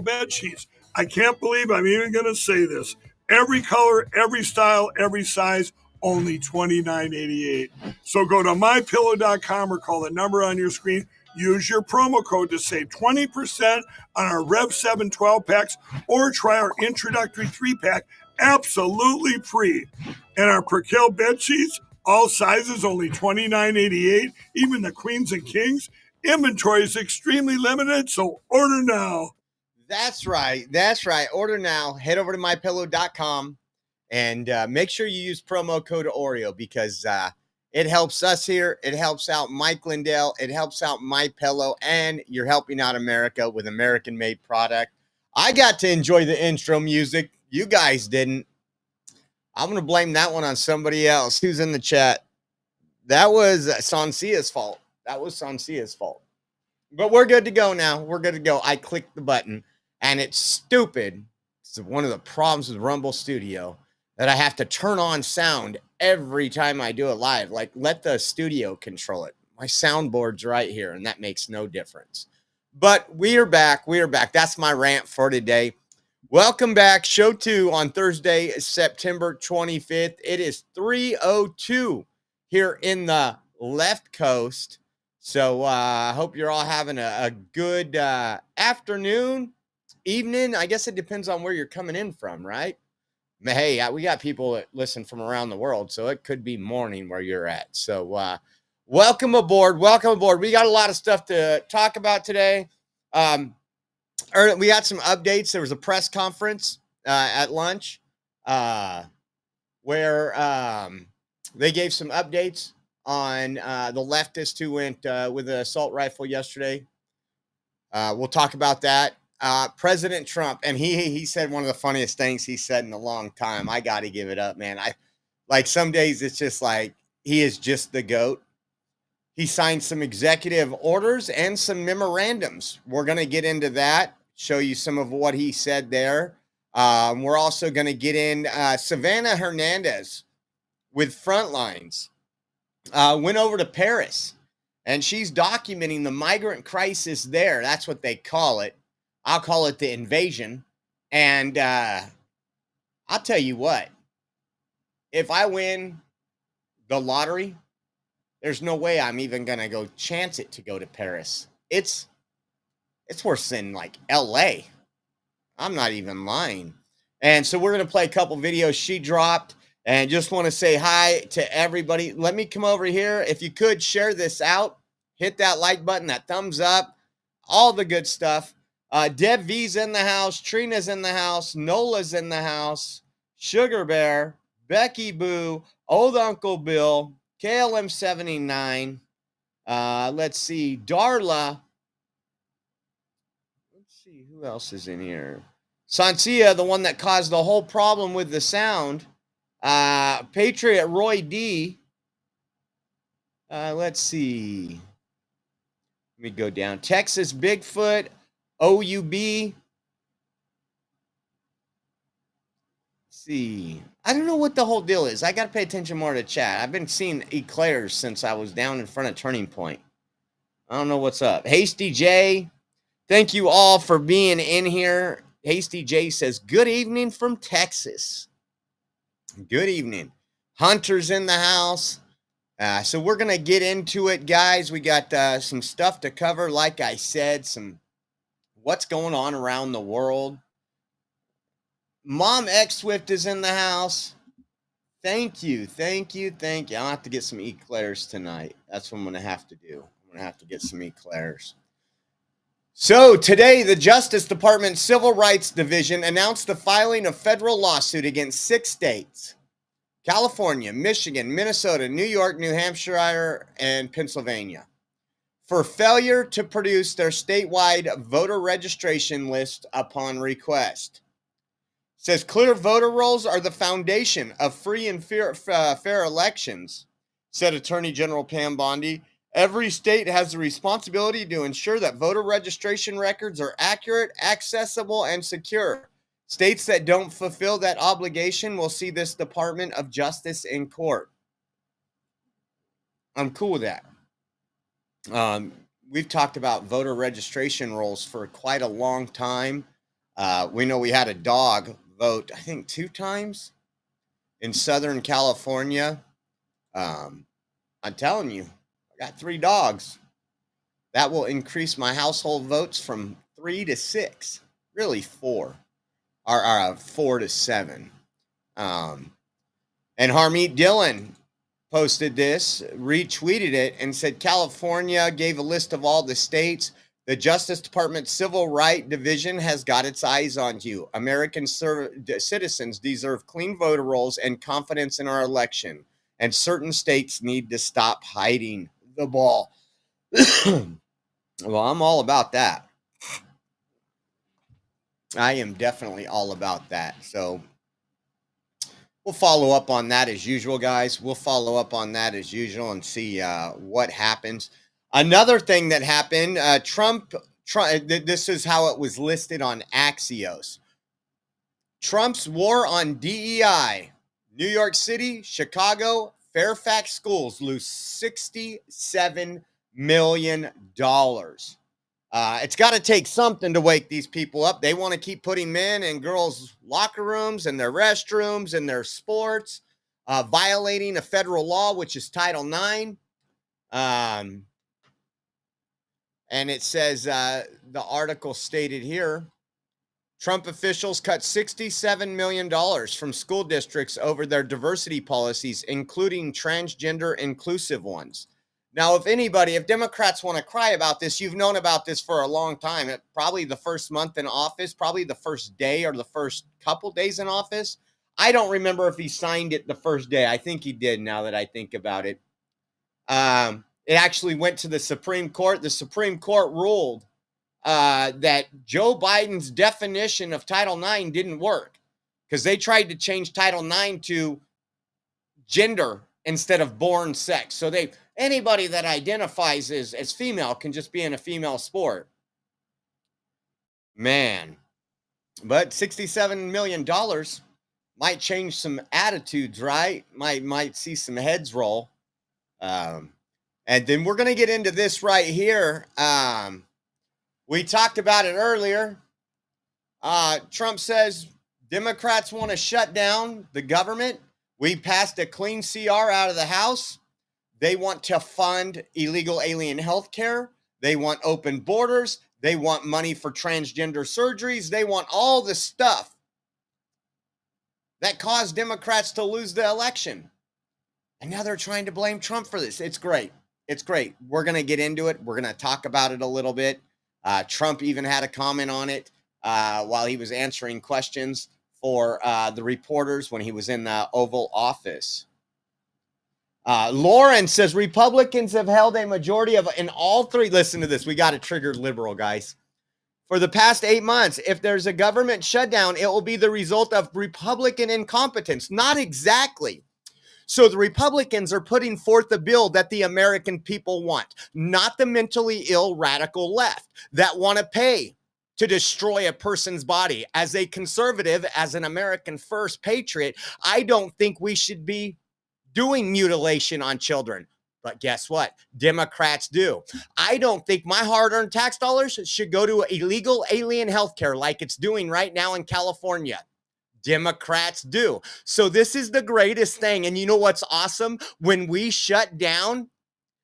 bed sheets. I can't believe I'm even going to say this. Every color, every style, every size, only $29.88. So go to mypillow.com or call the number on your screen. Use your promo code to save 20% on our Rev 7 12 packs or try our introductory 3-pack absolutely free. And our Percale bed sheets, all sizes, only $29.88. Even the queens and kings. Inventory is extremely limited, so order now. That's right. That's right. Order now. Head over to mypillow.com and make sure you use promo code Oreo because it helps us here. It helps out Mike Lindell. It helps out My Pillow, and you're helping out America with American-made product. I got to enjoy the intro music. You guys didn't. I'm going to blame that one on somebody else who's in the chat. That was Sancia's fault. That was Sancia's fault. But we're good to go now. We're good to go. I clicked the button, and it's stupid. It's one of the problems with Rumble Studio that I have to turn on sound every time I do it live. Like, let the studio control it. My soundboard's right here, and that makes no difference. But we are back. We are back. That's my rant for today. Welcome back. Show 2 on Thursday, September 25th. It is 3:02 here in the left coast. So I hope you're all having a good afternoon, evening. I guess it depends on where you're coming in from, right? Hey, we got people that listen from around the world, so it could be morning where you're at. So welcome aboard. Welcome aboard. We got a lot of stuff to talk about today. We got some updates. There was a press conference at lunch where they gave some updates on the leftist who went with an assault rifle yesterday. We'll talk about that. President Trump, and he said one of the funniest things he said in a long time. I got to give it up, man. I like some days it's just like he is just the GOAT. He signed some executive orders and some memorandums. We're going to get into that, show you some of what he said there. We're also going to get in Savannah Hernandez with Frontlines. Went over to Paris, and she's documenting the migrant crisis there. That's what they call it. I'll call it the invasion. And I'll tell you what, if I win the lottery, there's no way I'm even going to go chance it to go to Paris. It's worse than like LA. I'm not even lying. And so we're going to play a couple videos she dropped. And just want to say hi to everybody. Let me come over here. If you could share this out, hit that like button, that thumbs up, all the good stuff. Deb V's in the house. Trina's in the house. Nola's in the house. Sugar Bear, Becky Boo, Old Uncle Bill, KLM 79. Let's see. Darla. Let's see. Who else is in here? Sancia, the one that caused the whole problem with the sound. Patriot Roy D. Let's see. Let me go down. Texas Bigfoot, OUB. Let's see. I don't know what the whole deal is. I got to pay attention more to chat. I've been seeing eclairs since I was down in front of Turning Point. I don't know what's up. Hasty J. Thank you all for being in here. Hasty J says, good evening from Texas. Good evening. Hunter's in the house. So we're going to get into it, guys. We got some stuff to cover. Like I said, some what's going on around the world. Mom X Swift is in the house. Thank you. Thank you. Thank you. I'll have to get some eclairs tonight. That's what I'm going to have to do. I'm going to have to get some eclairs. So today, the Justice Department Civil Rights Division announced the filing of federal lawsuit against 6 states: California, Michigan, Minnesota, New York, New Hampshire, and Pennsylvania, for failure to produce their statewide voter registration list upon request. It says clear voter rolls are the foundation of free and fair elections, said Attorney General Pam Bondi. Every state has the responsibility to ensure that voter registration records are accurate, accessible, and secure. States that don't fulfill that obligation will see this Department of Justice in court. I'm cool with that. We've talked about voter registration rolls for quite a long time. We know we had a dog vote, I think 2 times in Southern California. I'm telling you, I got 3 dogs. That will increase my household votes from 3 to 6, really 4, or 4 to 7. And Harmeet Dillon posted this, retweeted it, and said California gave a list of all the states. The Justice Department Civil Rights Division has got its eyes on you. American citizens deserve clean voter rolls and confidence in our election. And certain states need to stop hiding the ball. Well, I'm all about that. I am definitely all about that. So we'll follow up on that as usual, guys. We'll follow up on that as usual and see what happens. Another thing that happened, Trump, this is how it was listed on Axios. Trump's war on DEI. New York City, Chicago, Fairfax schools lose $67 million. It's got to take something to wake these people up. They want to keep putting men and girls' locker rooms and their restrooms and their sports, violating a federal law, which is Title IX. And it says, the article stated here, Trump officials cut $67 million from school districts over their diversity policies, including transgender inclusive ones. Now, if Democrats want to cry about this, you've known about this for a long time. Probably the first month in office, probably the first day or the first couple days in office. I don't remember if he signed it the first day. I think he did, now that I think about it. It actually went to the Supreme Court. The Supreme Court ruled that Joe Biden's definition of Title IX didn't work because they tried to change Title IX to gender instead of born sex. So anybody that identifies as female can just be in a female sport. Man. But $67 million might change some attitudes, right? Might see some heads roll. And then we're going to get into this right here. We talked about it earlier. Trump says Democrats want to shut down the government. We passed a clean CR out of the House. They want to fund illegal alien health care. They want open borders. They want money for transgender surgeries. They want all the stuff that caused Democrats to lose the election. And now they're trying to blame Trump for this. It's great. It's great. We're going to get into it. We're going to talk about it a little bit. Trump even had a comment on it while he was answering questions for the reporters when he was in the Oval Office. Lauren says Republicans have held a majority in all 3. Listen to this. We got to trigger liberal, guys. For the past 8 months, if there's a government shutdown, it will be the result of Republican incompetence. Not exactly. So the Republicans are putting forth a bill that the American people want, not the mentally ill radical left that want to pay to destroy a person's body. As a conservative, as an American first patriot, I don't think we should be doing mutilation on children. But guess what? Democrats do. I don't think my hard-earned tax dollars should go to illegal alien healthcare like it's doing right now in California. Democrats do. So this is the greatest thing. And you know what's awesome? When we shut down,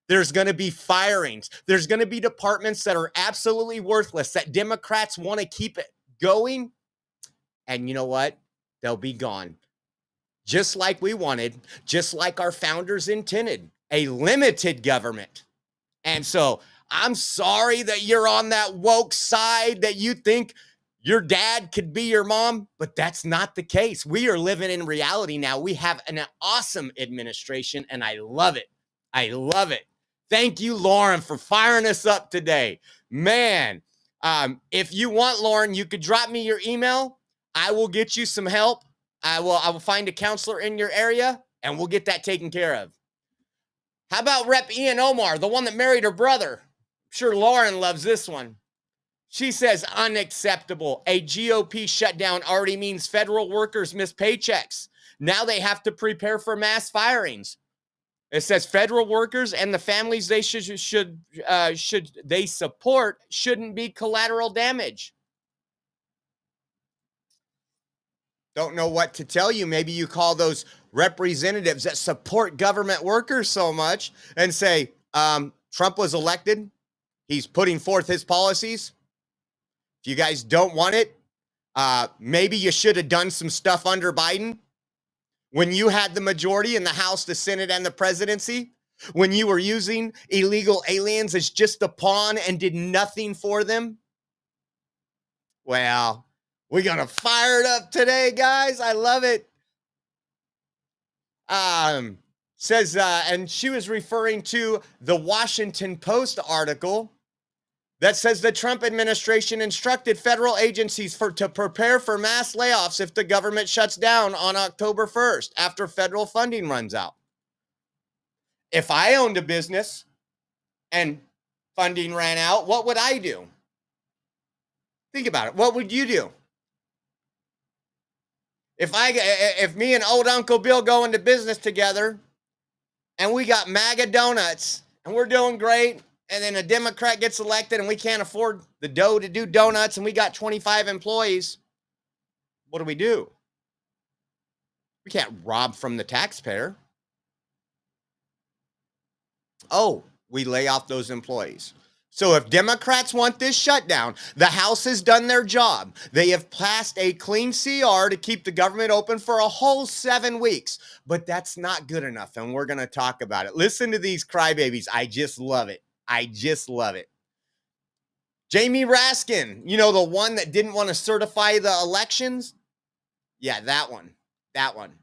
there's going to be firings. There's going to be departments that are absolutely worthless that Democrats want to keep it going. And you know what? They'll be gone. Just like we wanted, just like our founders intended, a limited government. And so I'm sorry that you're on that woke side, that you think your dad could be your mom, but that's not the case. We are living in reality now. We have an awesome administration, and I love it. I love it. Thank you, Lauren, for firing us up today. Man, if you want, Lauren, you could drop me your email. I will get you some help. I will find a counselor in your area, and we'll get that taken care of. How about Rep. Ian Omar, the one that married her brother? I'm sure Lauren loves this one. She says, unacceptable. A GOP shutdown already means federal workers miss paychecks. Now they have to prepare for mass firings. It says federal workers and the families they should they support shouldn't be collateral damage. Don't know what to tell you. Maybe you call those representatives that support government workers so much and say, Trump was elected. He's putting forth his policies. If you guys don't want it, maybe you should have done some stuff under Biden when you had the majority in the House, the Senate, and the presidency, when you were using illegal aliens as just a pawn and did nothing for them. Well, we're going to fire it up today, guys. I love it. Says, and she was referring to the Washington Post article that says the Trump administration instructed federal agencies to prepare for mass layoffs if the government shuts down on October 1st after federal funding runs out. If I owned a business and funding ran out, what would I do? Think about it. What would you do? If me and old Uncle Bill go into business together and we got MAGA donuts and we're doing great, and then a Democrat gets elected and we can't afford the dough to do donuts and we got 25 employees, what do? We can't rob from the taxpayer. Oh, we lay off those employees. So if Democrats want this shutdown, the House has done their job. They have passed a clean CR to keep the government open for a whole 7 weeks. But that's not good enough, and we're going to talk about it. Listen to these crybabies. I just love it. I just love it. Jamie Raskin, you know, the one that didn't want to certify the elections? Yeah, that one. That one.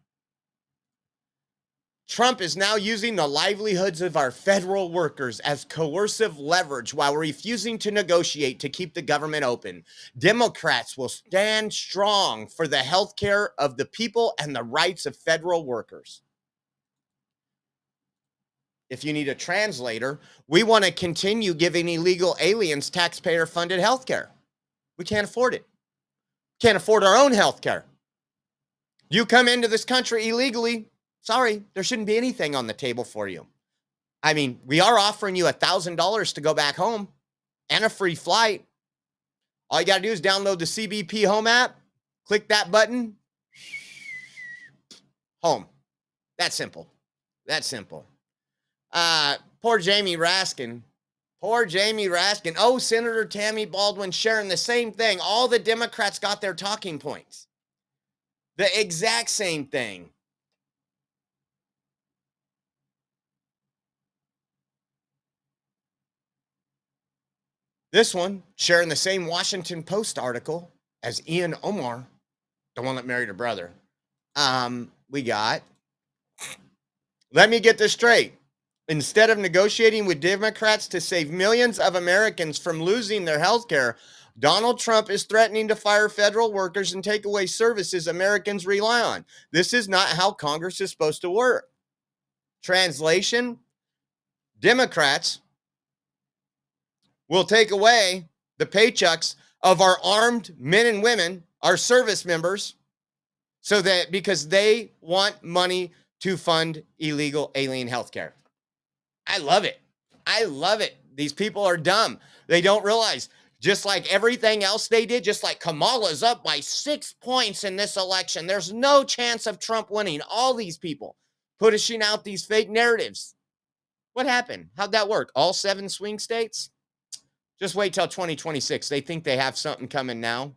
Trump is now using the livelihoods of our federal workers as coercive leverage while refusing to negotiate to keep the government open. Democrats will stand strong for the health care of the people and the rights of federal workers. If you need a translator, we want to continue giving illegal aliens taxpayer-funded health care. We can't afford it. Can't afford our own health care. You come into this country illegally, sorry, there shouldn't be anything on the table for you. I mean, we are offering you $1,000 to go back home and a free flight. All you got to do is download the CBP Home app, click that button, home. That's simple. That's simple. Poor Jamie Raskin. Poor Jamie Raskin. Oh, Senator Tammy Baldwin sharing the same thing. All the Democrats got their talking points. The exact same thing. This one sharing the same Washington Post article as Ian Omar, the one that married her brother. We got, let me get this straight. Instead of negotiating with Democrats to save millions of Americans from losing their health care, Donald Trump is threatening to fire federal workers and take away services Americans rely on. This is not how Congress is supposed to work. Translation, Democrats will take away the paychecks of our armed men and women, our service members, so that because they want money to fund illegal alien health care. I love it. I love it. These people are dumb. They don't realize, just like everything else they did, just like Kamala's up by 6 points in this election, there's no chance of Trump winning. All these people pushing out these fake narratives. What happened? How'd that work? All 7 swing states? Just wait till 2026. They think they have something coming now.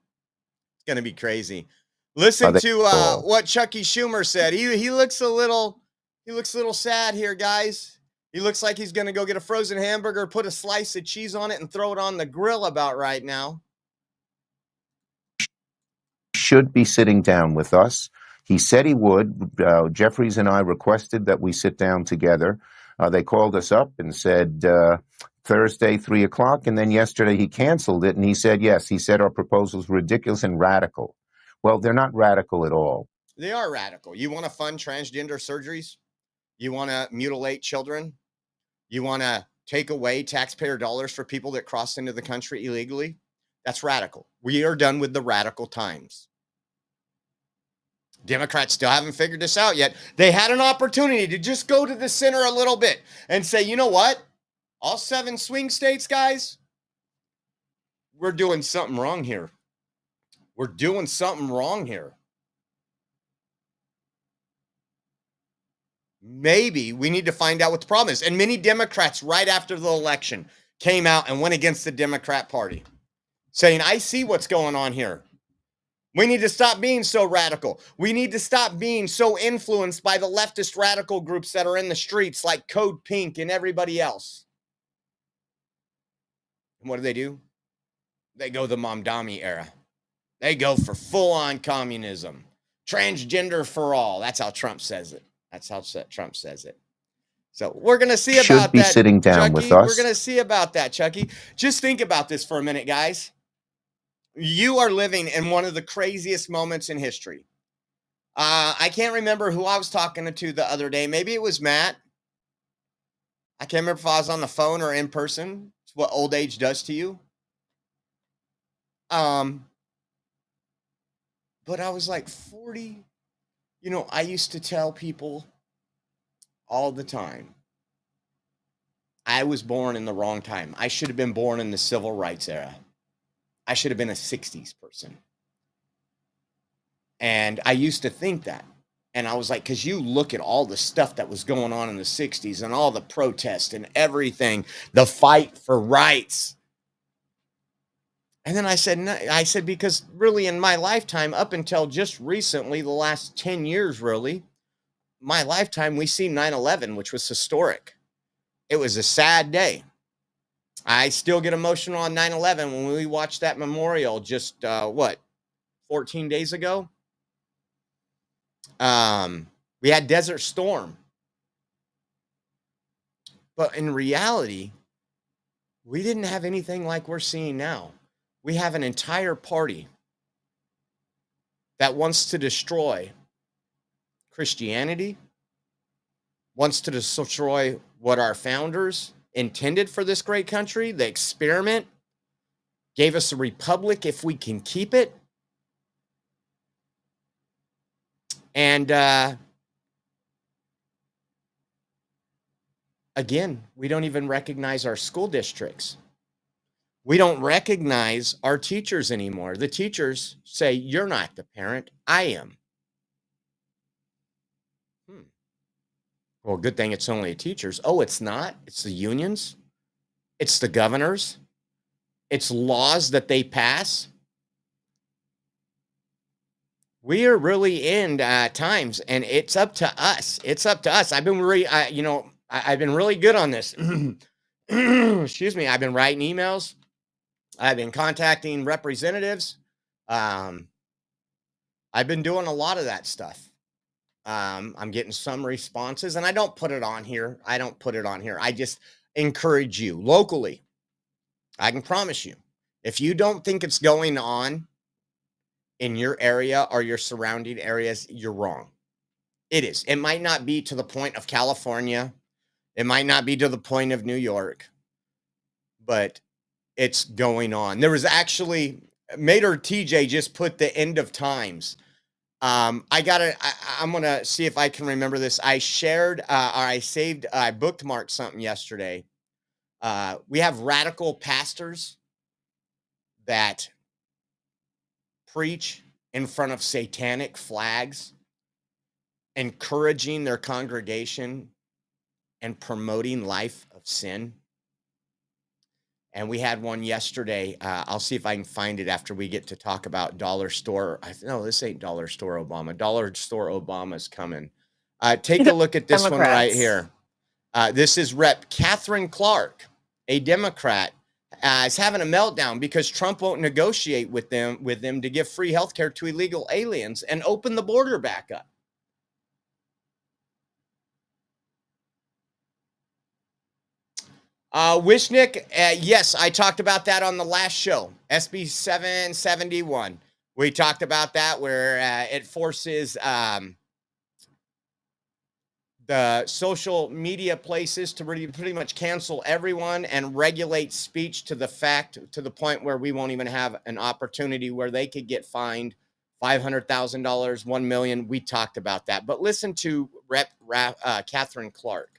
It's going to be crazy. Listen to what Chucky Schumer said. He looks a little sad here, guys. He looks like he's going to go get a frozen hamburger, put a slice of cheese on it, and throw it on the grill about right now. Should be sitting down with us. He said he would. Jeffries and I requested that we sit down together. They called us up and said Thursday, 3 o'clock. And then yesterday he canceled it. And he said, yes, he said our proposals were ridiculous and radical. Well, they're not radical at all. They are radical. You want to fund transgender surgeries? You want to mutilate children? You want to take away taxpayer dollars for people that crossed into the country illegally? That's radical. We are done with the radical times. Democrats still haven't figured this out yet. They had an opportunity to just go to the center a little bit and say, you know what? All 7 swing states, guys, we're doing something wrong here. We're doing something wrong here. Maybe we need to find out what the problem is. And many Democrats right after the election came out and went against the Democrat Party, saying, I see what's going on here. We need to stop being so radical. We need to stop being so influenced by the leftist radical groups that are in the streets like Code Pink and everybody else. And what do? They go the Mamdani era. They go for full-on communism. Transgender for all. That's how Trump says it. That's how Trump says it. So we're going to see about that. Should be sitting down Chucky. with us. We're going to see about that, Chucky. Just think about this for a minute, guys. You are living in one of the craziest moments in history. I can't remember who I was talking to the other day. Maybe it was Matt. I can't remember if I was on the phone or in person. It's what old age does to you. But I was like 40. You know, I used to tell people all the time, I was born in the wrong time. I should have been born in the civil rights era. I should have been a 60s person. And I used to think that. And I was like, because you look at all the stuff that was going on in the 60s and all the protests and everything, the fight for rights. And then I said, no, because really in my lifetime, up until just recently, the last 10 years, really, my lifetime, we see 9/11, which was historic. It was a sad day. I still get emotional on 9/11 when we watched that memorial just, 14 days ago? We had Desert Storm. But in reality, we didn't have anything like we're seeing now. We have an entire party that wants to destroy Christianity, wants to destroy what our founders intended for this great country, the experiment, gave us a republic if we can keep it. And again, we don't even recognize our school districts. We don't recognize our teachers anymore. The teachers say, you're not the parent, I am. Well, good thing it's only teachers. Oh, it's not. It's the unions. It's the governors. It's laws that they pass. We are really in times, and it's up to us. It's up to us. I've been I've been really good on this. Excuse me. I've been writing emails. I've been contacting representatives. I've been doing a lot of that stuff. I'm getting some responses, and I don't put it on here. I just encourage you locally. I can promise you, if you don't think it's going on in your area or your surrounding areas, you're wrong. It is. It might not be to the point of California. It might not be to the point of New York, but it's going on. There was actually, Mater TJ just put the end of times. I'm going to see if I can remember this. I bookmarked something yesterday. We have radical pastors that preach in front of satanic flags, encouraging their congregation and promoting life of sin. And we had one yesterday. I'll see if I can find it after we get to talk about Dollar Store. No, this ain't Dollar Store Obama. Dollar Store Obama's coming. Take a look at this one right here. This is Rep. Catherine Clark, a Democrat, is having a meltdown because Trump won't negotiate with them to give free health care to illegal aliens and open the border back up. Wishnick, yes, I talked about that on the last show, SB 771. We talked about that where it forces the social media places to pretty much cancel everyone and regulate speech to the point where we won't even have an opportunity where they could get fined $500,000, $1 million. We talked about that. But listen to Rep. Catherine Clark.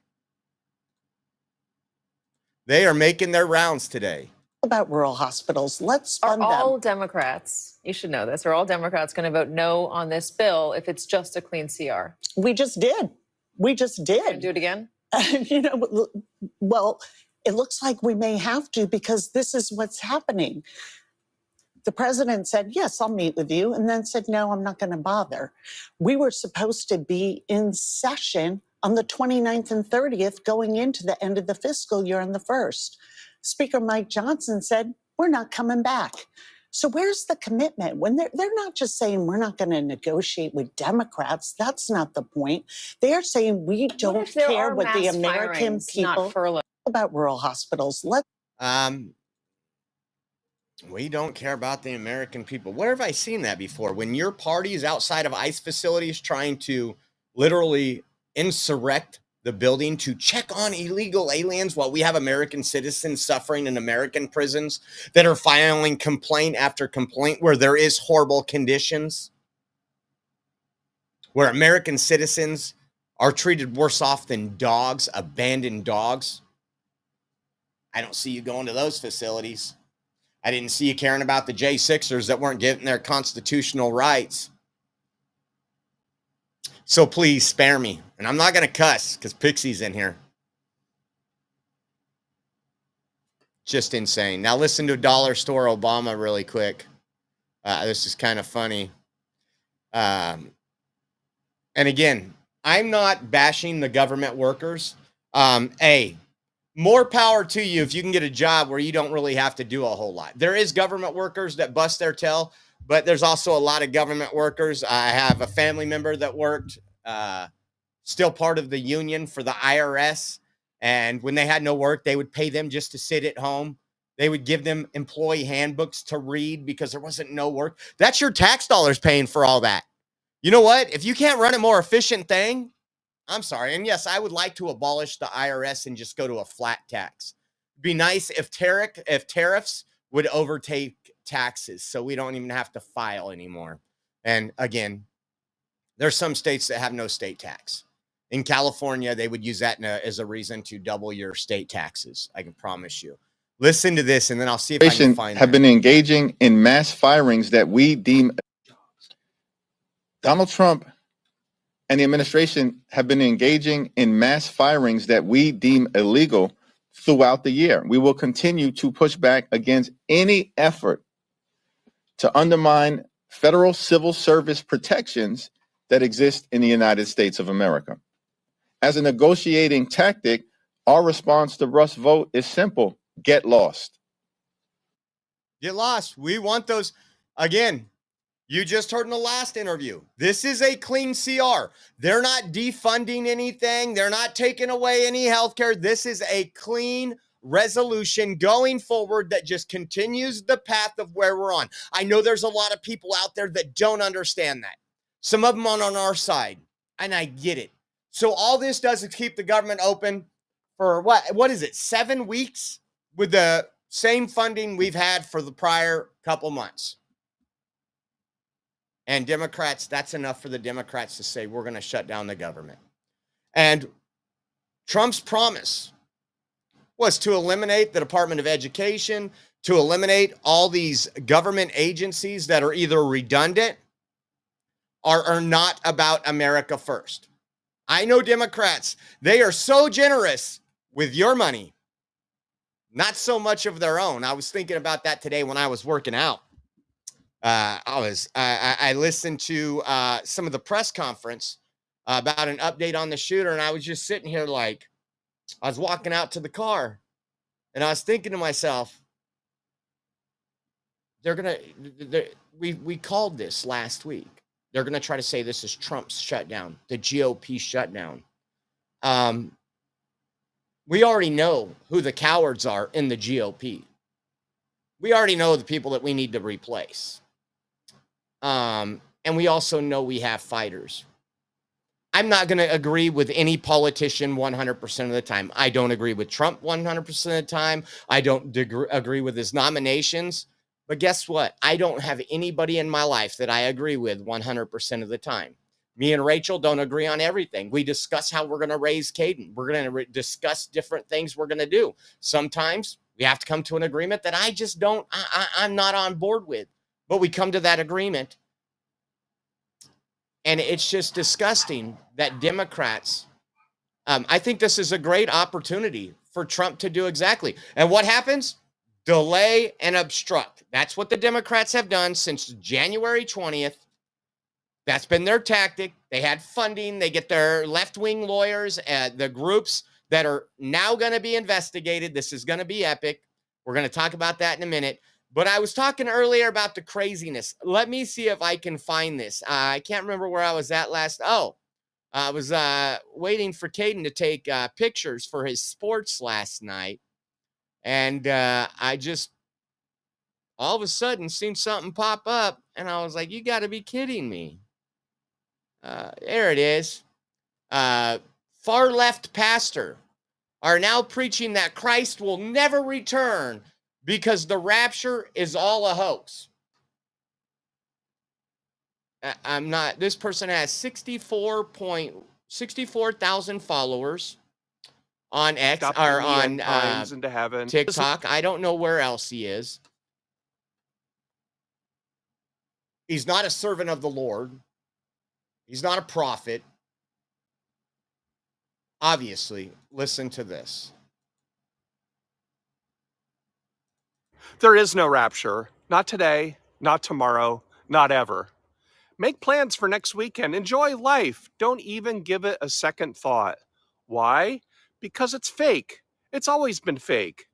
They are making their rounds today. About rural hospitals. Let's fund them. Are all Democrats, you should know this, are all Democrats going to vote no on this bill if it's just a clean CR? We just did. We just Gonna did. do it again? You know, well, it looks like we may have to because this is what's happening. The president said, yes, I'll meet with you, and then said, no, I'm not going to bother. We were supposed to be in session on the 29th and 30th going into the end of the fiscal year on the 1st. Speaker Mike Johnson said, we're not coming back. So where's the commitment? When they're not just saying we're not going to negotiate with Democrats. That's not the point. They're saying we don't care what the American people about rural hospitals. We don't care about the American people. Where have I seen that before? When your party is outside of ICE facilities trying to literally insurrect the building to check on illegal aliens while we have American citizens suffering in American prisons that are filing complaint after complaint where there is horrible conditions, where American citizens are treated worse off than dogs, abandoned dogs. I don't see you going to those facilities. I didn't see you caring about the J6ers that weren't getting their constitutional rights. So please spare me. And I'm not going to cuss because Pixie's in here. Just insane. Now listen to Dollar Store Obama really quick. This is kind of funny. And again, I'm not bashing the government workers. More power to you if you can get a job where you don't really have to do a whole lot. There is government workers that bust their tail, but there's also a lot of government workers. I have a family member that worked, still part of the union for the IRS. And when they had no work, they would pay them just to sit at home. They would give them employee handbooks to read because there wasn't no work. That's your tax dollars paying for all that. You know what? If you can't run a more efficient thing, I'm sorry. And yes, I would like to abolish the IRS and just go to a flat tax. It'd be nice if tariffs would overtake taxes so we don't even have to file anymore. And again, there's some states that have no state tax. In California, they would use that as a reason to double your state taxes. I can promise you. Listen to this, and then I'll see if I can find have been engaging in mass firings that we deem Donald Trump and the administration have been engaging in mass firings that we deem illegal throughout the year. We will continue to push back against any effort to undermine federal civil service protections that exist in the United States of America. As a negotiating tactic, our response to Russ' vote is simple: get lost. Get lost. We want those. Again, you just heard in the last interview, this is a clean CR. They're not defunding anything. They're not taking away any health care. This is a clean resolution going forward that just continues the path of where we're on. I know there's a lot of people out there that don't understand that. Some of them on our side, and I get it. So all this does is keep the government open for what is it, 7 weeks with the same funding we've had for the prior couple months. And Democrats, that's enough for the Democrats to say, we're going to shut down the government. And Trump's promise was to eliminate the Department of Education, to eliminate all these government agencies that are either redundant or are not about America first. I know Democrats, they are so generous with your money, not so much of their own. I was thinking about that today when I was working out. I listened to some of the press conference about an update on the shooter, and I was just sitting here like, I was walking out to the car, and I was thinking to myself, we called this last week. They're gonna try to say this is Trump's shutdown, the GOP shutdown. We already know who the cowards are in the GOP. We already know the people that we need to replace. And we also know we have fighters. I'm not going to agree with any politician 100% of the time. I don't agree with Trump 100% of the time. I don't agree with his nominations. But guess what? I don't have anybody in my life that I agree with 100% of the time. Me and Rachel don't agree on everything. We discuss how we're going to raise Caden. We're going to discuss different things we're going to do. Sometimes we have to come to an agreement that I just don't, I'm not on board with. But we come to that agreement. And it's just disgusting that Democrats I think this is a great opportunity for Trump to do exactly. And what happens? Delay and obstruct. That's what the Democrats have done since January 20th. That's been their tactic. They had funding. They get their left-wing lawyers, the groups that are now going to be investigated. This is going to be epic. We're going to talk about that in a minute. But I was talking earlier about the craziness. Let me see if I can find this. I can't remember where I was at last. Oh, I was waiting for Caden to take pictures for his sports last night. And I just all of a sudden seen something pop up. And I was like, you got to be kidding me. There it is. Far left pastor are now preaching that Christ will never return because the rapture is all a hoax. I'm not, this person has 64,000 followers on X or on into heaven. TikTok. I don't know where else he is. He's not a servant of the Lord. He's not a prophet. Obviously, listen to this. There is no rapture. Not today, not tomorrow, not ever. Make plans for next weekend. Enjoy life. Don't even give it a second thought. Why? Because it's fake. It's always been fake.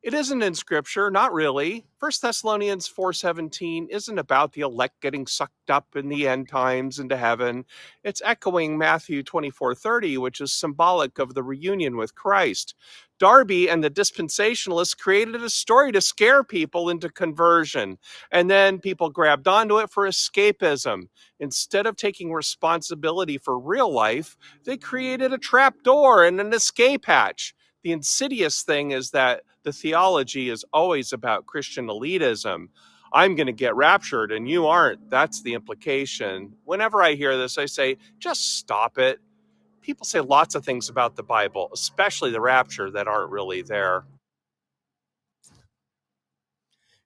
It isn't in Scripture, not really. 1 Thessalonians 4:17 isn't about the elect getting sucked up in the end times into heaven. It's echoing Matthew 24:30, which is symbolic of the reunion with Christ. Darby and the dispensationalists created a story to scare people into conversion, and then people grabbed onto it for escapism. Instead of taking responsibility for real life, they created a trap door and an escape hatch. The insidious thing is that the theology is always about Christian elitism. I'm going to get raptured and you aren't. That's the implication. Whenever I hear this, I say, just stop it. People say lots of things about the Bible, especially the rapture, that aren't really there.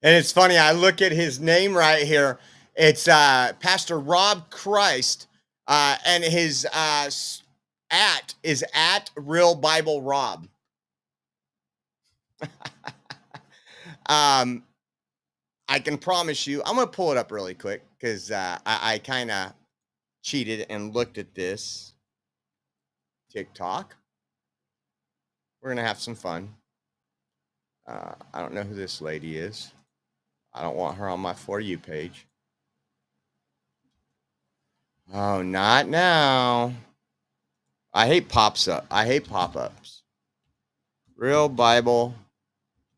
And it's funny, I look at his name right here. It's Pastor Rob Christ, and his at is at Real Bible Rob. I can promise you, I'm going to pull it up really quick because I kind of cheated and looked at this TikTok. We're going to have some fun. I don't know who this lady is. I don't want her on my For You page. Oh, not now. I hate pop-ups. Real Bible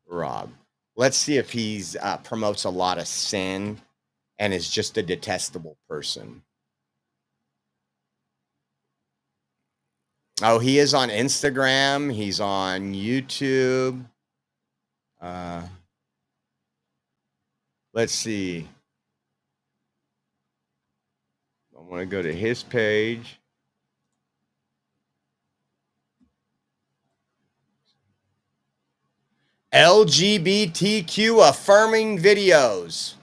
Rob. Let's see if he's promotes a lot of sin and is just a detestable person. Oh, he is on Instagram. He's on YouTube. Let's see. I want to go to his page. LGBTQ affirming videos.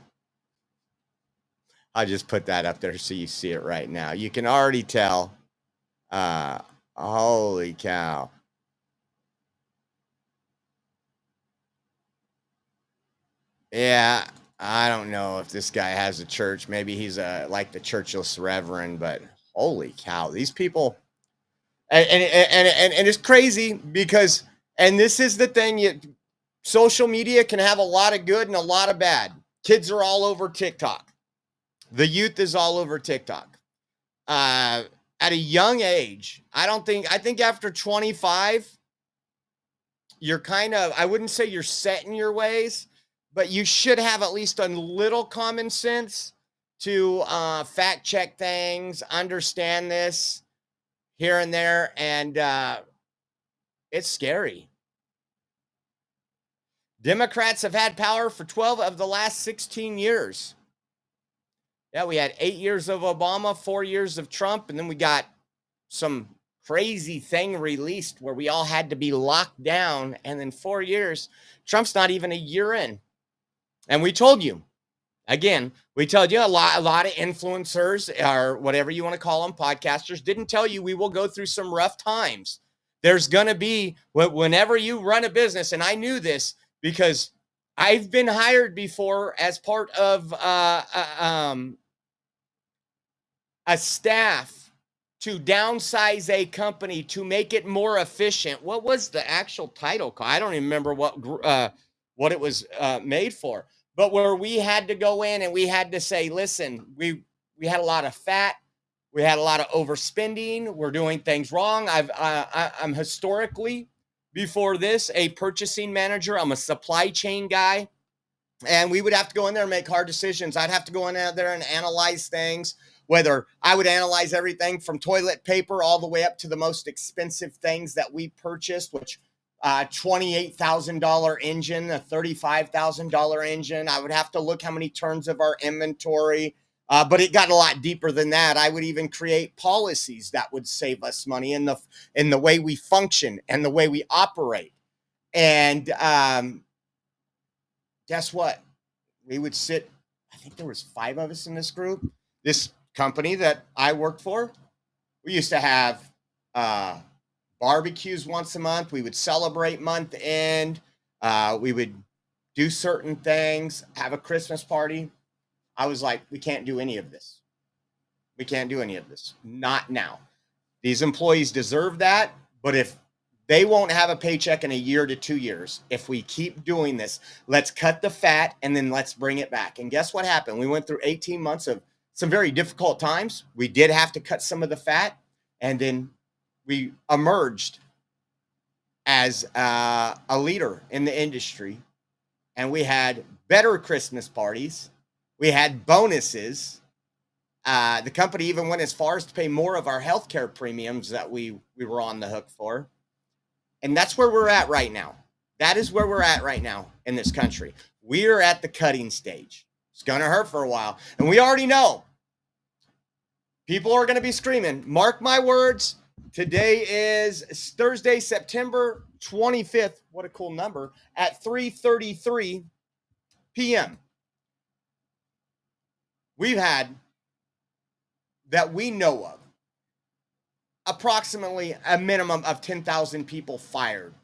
I just put that up there so you see it right now. You can already tell. Holy cow. Yeah, I don't know if this guy has a church. Maybe he's like the churchless reverend, but holy cow, these people. And it's crazy because, and this is the thing, social media can have a lot of good and a lot of bad. Kids are all over TikTok. The youth is all over TikTok. At a young age, I think after 25, you're kind of, I wouldn't say you're set in your ways, but you should have at least a little common sense to fact check things, understand this here and there, and it's scary. Democrats have had power for 12 of the last 16 years. Yeah, we had 8 years of Obama, 4 years of Trump, and then we got some crazy thing released where we all had to be locked down, and then 4 years. Trump's not even a year in. And we told you, Again, we told you a lot of influencers, or whatever you want to call them, podcasters, didn't tell you we will go through some rough times. There's going to be, whenever you run a business, and I knew this because I've been hired before as part of a staff to downsize a company to make it more efficient. What was the actual title? I don't even remember what it was made for. But where we had to go in and we had to say, listen, we had a lot of fat. We had a lot of overspending. We're doing things wrong. I'm historically, before this, a purchasing manager. I'm a supply chain guy. And we would have to go in there and make hard decisions. I'd have to go in there and analyze things, whether I would analyze everything from toilet paper all the way up to the most expensive things that we purchased, which $28,000 engine, a $35,000 engine. I would have to look how many turns of our inventory, but it got a lot deeper than that. I would even create policies that would save us money in the way we function and the way we operate. And guess what? We would sit, I think there was 5 of us in this group. This company that I worked for, we used to have barbecues once a month. We would celebrate month end. We would do certain things, have a Christmas party. I was like, we can't do any of this. We can't do any of this. Not now. These employees deserve that. But if they won't have a paycheck in a year to 2 years, if we keep doing this, let's cut the fat and then let's bring it back. And guess what happened? We went through 18 months of some very difficult times. We did have to cut some of the fat, and then we emerged as a leader in the industry, and we had better Christmas parties. We had bonuses. The company even went as far as to pay more of our healthcare premiums that we were on the hook for. And that's where we're at right now. That is where we're at right now in this country. We are at the cutting stage. It's going to hurt for a while. And we already know people are going to be screaming. Mark my words. Today is Thursday, September 25th. What a cool number. At 3:33 p.m. We've had, that we know of, approximately a minimum of 10,000 people fired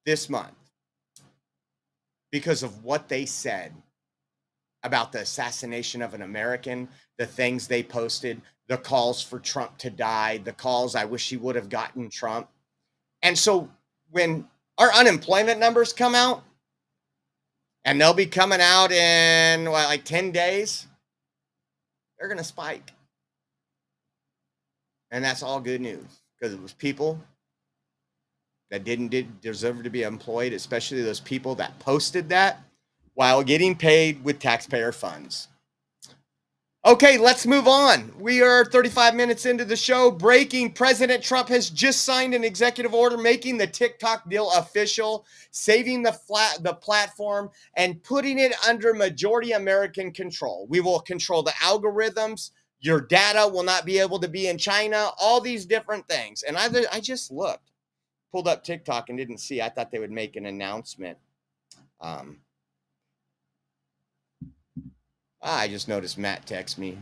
this month because of what they said about the assassination of an American, the things they posted, the calls for Trump to die, the calls, I wish he would have gotten Trump. And so when our unemployment numbers come out, and they'll be coming out in like 10 days, they're going to spike. And that's all good news, because it was people that didn't deserve to be employed, especially those people that posted that while getting paid with taxpayer funds. Okay, let's move on. We are 35 minutes into the show. Breaking: President Trump has just signed an executive order making the TikTok deal official, saving the platform and putting it under majority American control. We will control the algorithms. Your data will not be able to be in China, all these different things. And I just looked, pulled up TikTok and didn't see. I thought they would make an announcement. I just noticed Matt text me.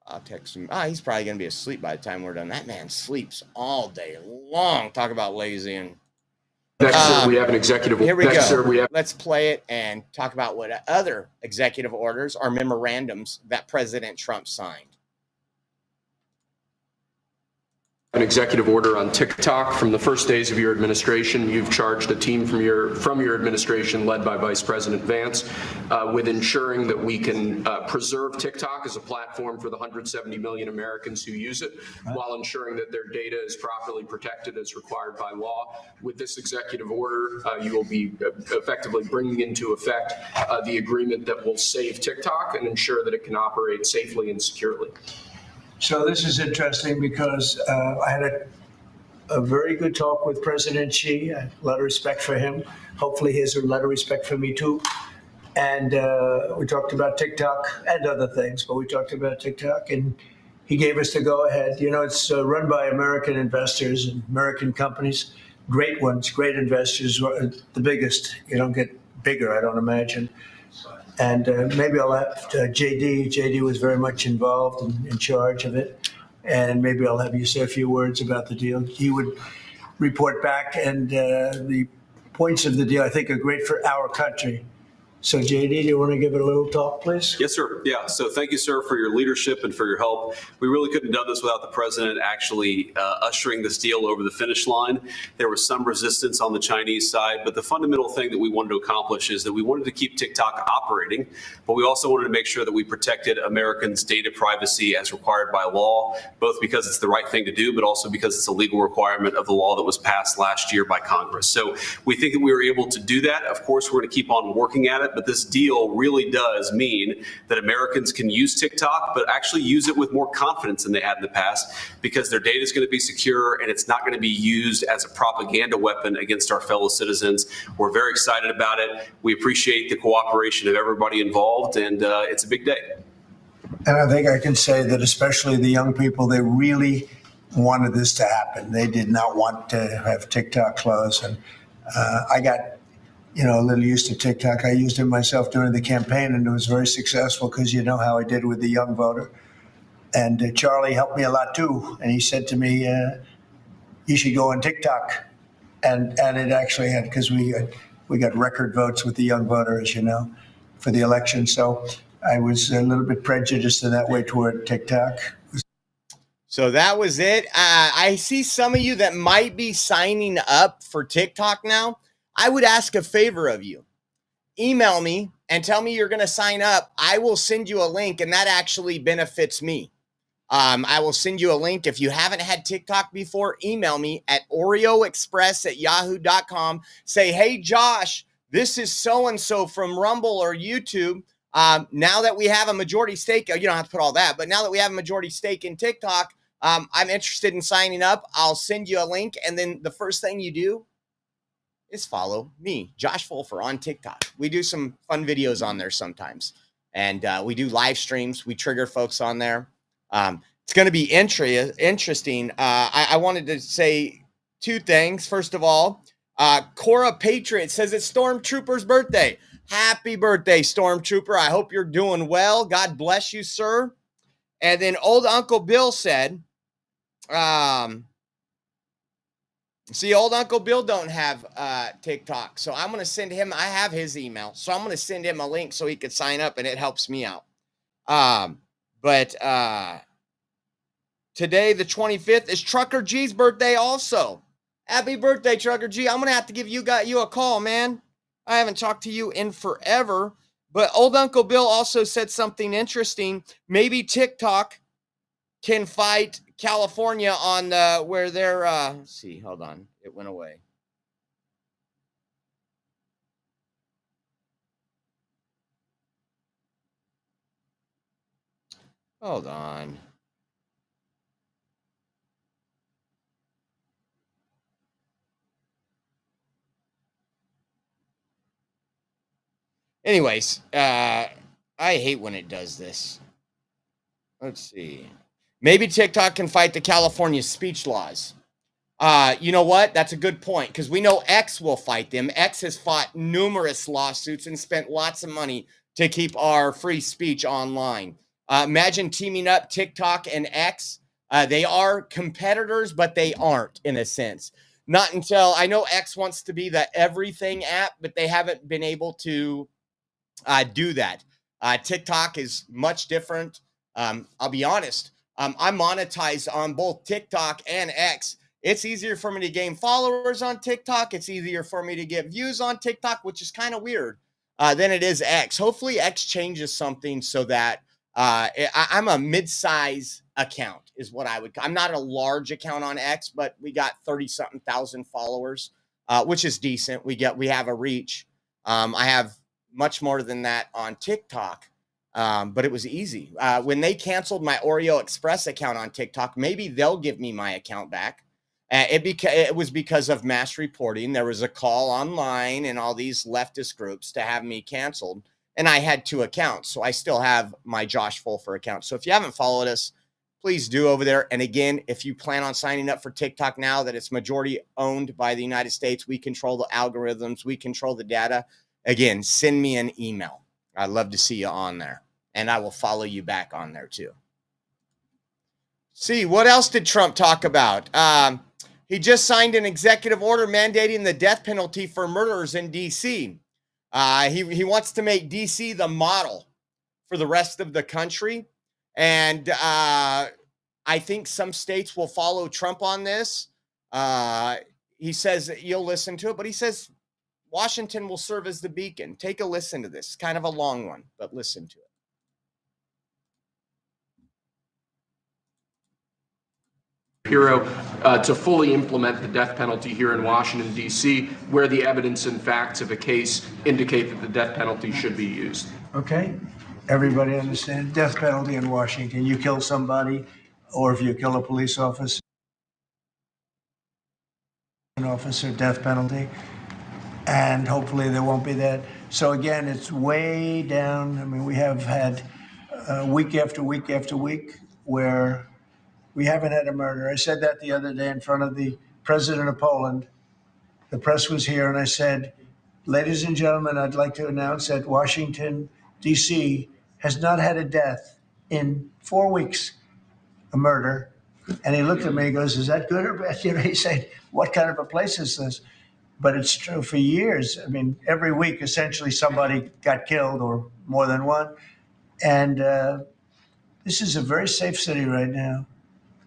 I'll text him. He's probably going to be asleep by the time we're done. That man sleeps all day long. Talk about lazy. And next, sir, we have an executive order. Here we go. Sir, Let's play it and talk about what other executive orders or memorandums that President Trump signed. An executive order on TikTok. From the first days of your administration, you've charged a team from your administration, led by Vice President Vance, with ensuring that we can preserve TikTok as a platform for the 170 million Americans who use it, while ensuring that their data is properly protected as required by law. With this executive order, you will be effectively bringing into effect the agreement that will save TikTok and ensure that it can operate safely and securely. So this is interesting because I had a very good talk with President Xi. A lot of respect for him. Hopefully he has a lot of respect for me too. And we talked about TikTok and other things, but we talked about TikTok and he gave us the go ahead. You know, it's run by American investors and American companies, great ones, great investors, the biggest. You don't get bigger, I don't imagine. And maybe I'll have JD. JD was very much involved and in charge of it. And maybe I'll have you say a few words about the deal. He would report back, and the points of the deal, I think, are great for our country. So, JD, do you want to give it a little talk, please? Yes, sir. Yeah. So thank you, sir, for your leadership and for your help. We really couldn't have done this without the president actually ushering this deal over the finish line. There was some resistance on the Chinese side, but the fundamental thing that we wanted to accomplish is that we wanted to keep TikTok operating, but we also wanted to make sure that we protected Americans' data privacy as required by law, both because it's the right thing to do, but also because it's a legal requirement of the law that was passed last year by Congress. So we think that we were able to do that. Of course, we're going to keep on working at it. But this deal really does mean that Americans can use TikTok, but actually use it with more confidence than they had in the past, because their data is going to be secure and it's not going to be used as a propaganda weapon against our fellow citizens. We're very excited about it. We appreciate the cooperation of everybody involved, and it's a big day. And I think I can say that especially the young people, they really wanted this to happen. They did not want to have TikTok close. And I got a little used to TikTok. I used it myself during the campaign, and it was very successful because you know how I did with the young voter. And Charlie helped me a lot too. And he said to me, you should go on TikTok. And it actually had, because we got record votes with the young voter, as you know, for the election. So I was a little bit prejudiced in that way toward TikTok. So that was it. I see some of you that might be signing up for TikTok now. I would ask a favor of you. Email me and tell me you're going to sign up. I will send you a link, and that actually benefits me. I will send you a link. If you haven't had TikTok before, email me at oreoexpress@yahoo.com. Say, hey, Josh, this is so-and-so from Rumble or YouTube. Now that we have a majority stake, you don't have to put all that, but now that we have a majority stake in TikTok, I'm interested in signing up. I'll send you a link, and then the first thing you do is follow me, Josh Fulfer, on TikTok. We do some fun videos on there sometimes, and we do live streams. We trigger folks on there. It's going to be interesting. I wanted to say two things. First of all, Cora Patriot says it's Stormtrooper's birthday. Happy birthday, Stormtrooper. I hope you're doing well. God bless you, sir. And then old Uncle Bill said, see, old Uncle Bill don't have TikTok, so I'm going to send him, I have his email, so I'm going to send him a link so he could sign up, and it helps me out. But today, the 25th, is Trucker G's birthday also. Happy birthday, Trucker G. I'm going to have to give you a call, man. I haven't talked to you in forever. But old Uncle Bill also said something interesting. Maybe TikTok can fight California on where they're, let's see, hold on. It went away. Hold on. Anyways, I hate when it does this. Let's see. Maybe TikTok can fight the California speech laws. You know what? That's a good point, because we know X will fight them. X has fought numerous lawsuits and spent lots of money to keep our free speech online. Imagine teaming up TikTok and X. They are competitors, but they aren't, in a sense. Not until, I know X wants to be the everything app, but they haven't been able to do that. TikTok is much different. I'll be honest. I monetize on both TikTok and X. It's easier for me to gain followers on TikTok. It's easier for me to get views on TikTok, which is kind of weird, than it is X. Hopefully X changes something so that I'm a mid-size account is what I would. I'm not a large account on X, but we got 30-something thousand followers, which is decent. We have a reach. I have much more than that on TikTok. But it was easy. When they canceled my Oreo Express account on TikTok, maybe they'll give me my account back. It was because of mass reporting. There was a call online and all these leftist groups to have me canceled. And I had 2 accounts. So I still have my Josh Fulfer account. So if you haven't followed us, please do over there. And again, if you plan on signing up for TikTok now that it's majority owned by the United States, we control the algorithms, we control the data. Again, send me an email. I'd love to see you on there, and I will follow you back on there too. See, what else did Trump talk about? He just signed an executive order mandating the death penalty for murderers in D.C. He wants to make D.C. the model for the rest of the country, and I think some states will follow Trump on this. He says you'll listen to it, but he says Washington will serve as the beacon. Take a listen to this. It's kind of a long one, but listen to it. Hero, to fully implement the death penalty here in Washington, D.C., where the evidence and facts of a case indicate that the death penalty should be used. Okay? Everybody understand? Death penalty in Washington. You kill somebody, or if you kill a police officer, death penalty. And hopefully there won't be that. So again, it's way down. I mean, we have had week after week after week where we haven't had a murder. I said that the other day in front of the president of Poland. The press was here, and I said, ladies and gentlemen, I'd like to announce that Washington, D.C. has not had a death in 4 weeks, a murder. And he looked at me and goes, is that good or bad? You know, he said, what kind of a place is this? But it's true for years. I mean, every week, essentially, somebody got killed or more than one. And this is a very safe city right now.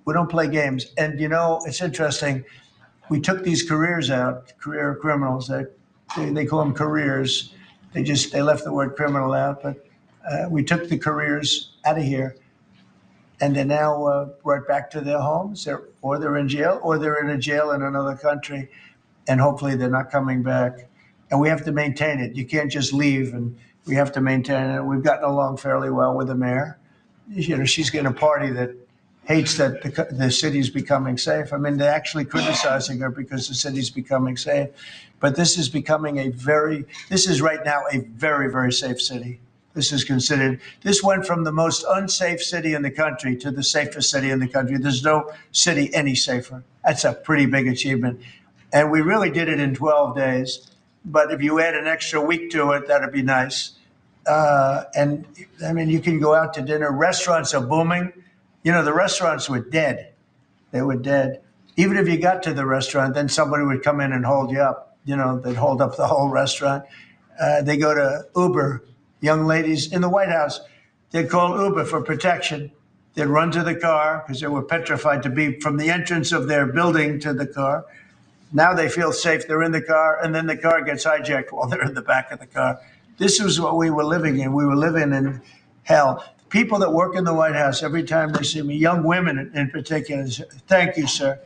We don't play games. And, you know, it's interesting. We took these careers out, career criminals. They call them careers. They left the word criminal out. But we took the careers out of here. And they're now brought back to their homes, or they're in jail, or they're in a jail in another country. And hopefully they're not coming back. And we have to maintain it. You can't just leave, and we have to maintain it. We've gotten along fairly well with the mayor. You know, she's getting a party that hates that the city's becoming safe. I mean, they're actually criticizing her because the city's becoming safe. But this is becoming this is right now a very, very safe city. This went from the most unsafe city in the country to the safest city in the country. There's no city any safer. That's a pretty big achievement. And we really did it in 12 days. But if you add an extra week to it, that'd be nice. And I mean, you can go out to dinner. Restaurants are booming. You know, the restaurants were dead. They were dead. Even if you got to the restaurant, then somebody would come in and hold you up. You know, they'd hold up the whole restaurant. They go to Uber. Young ladies in the White House, they'd call Uber for protection. They'd run to the car because they were petrified to be from the entrance of their building to the car. Now they feel safe. They're in the car, and then the car gets hijacked while they're in the back of the car. This was what we were living in. We were living in hell. People that work in the White House, every time they see me, young women in particular, say, thank you, sir.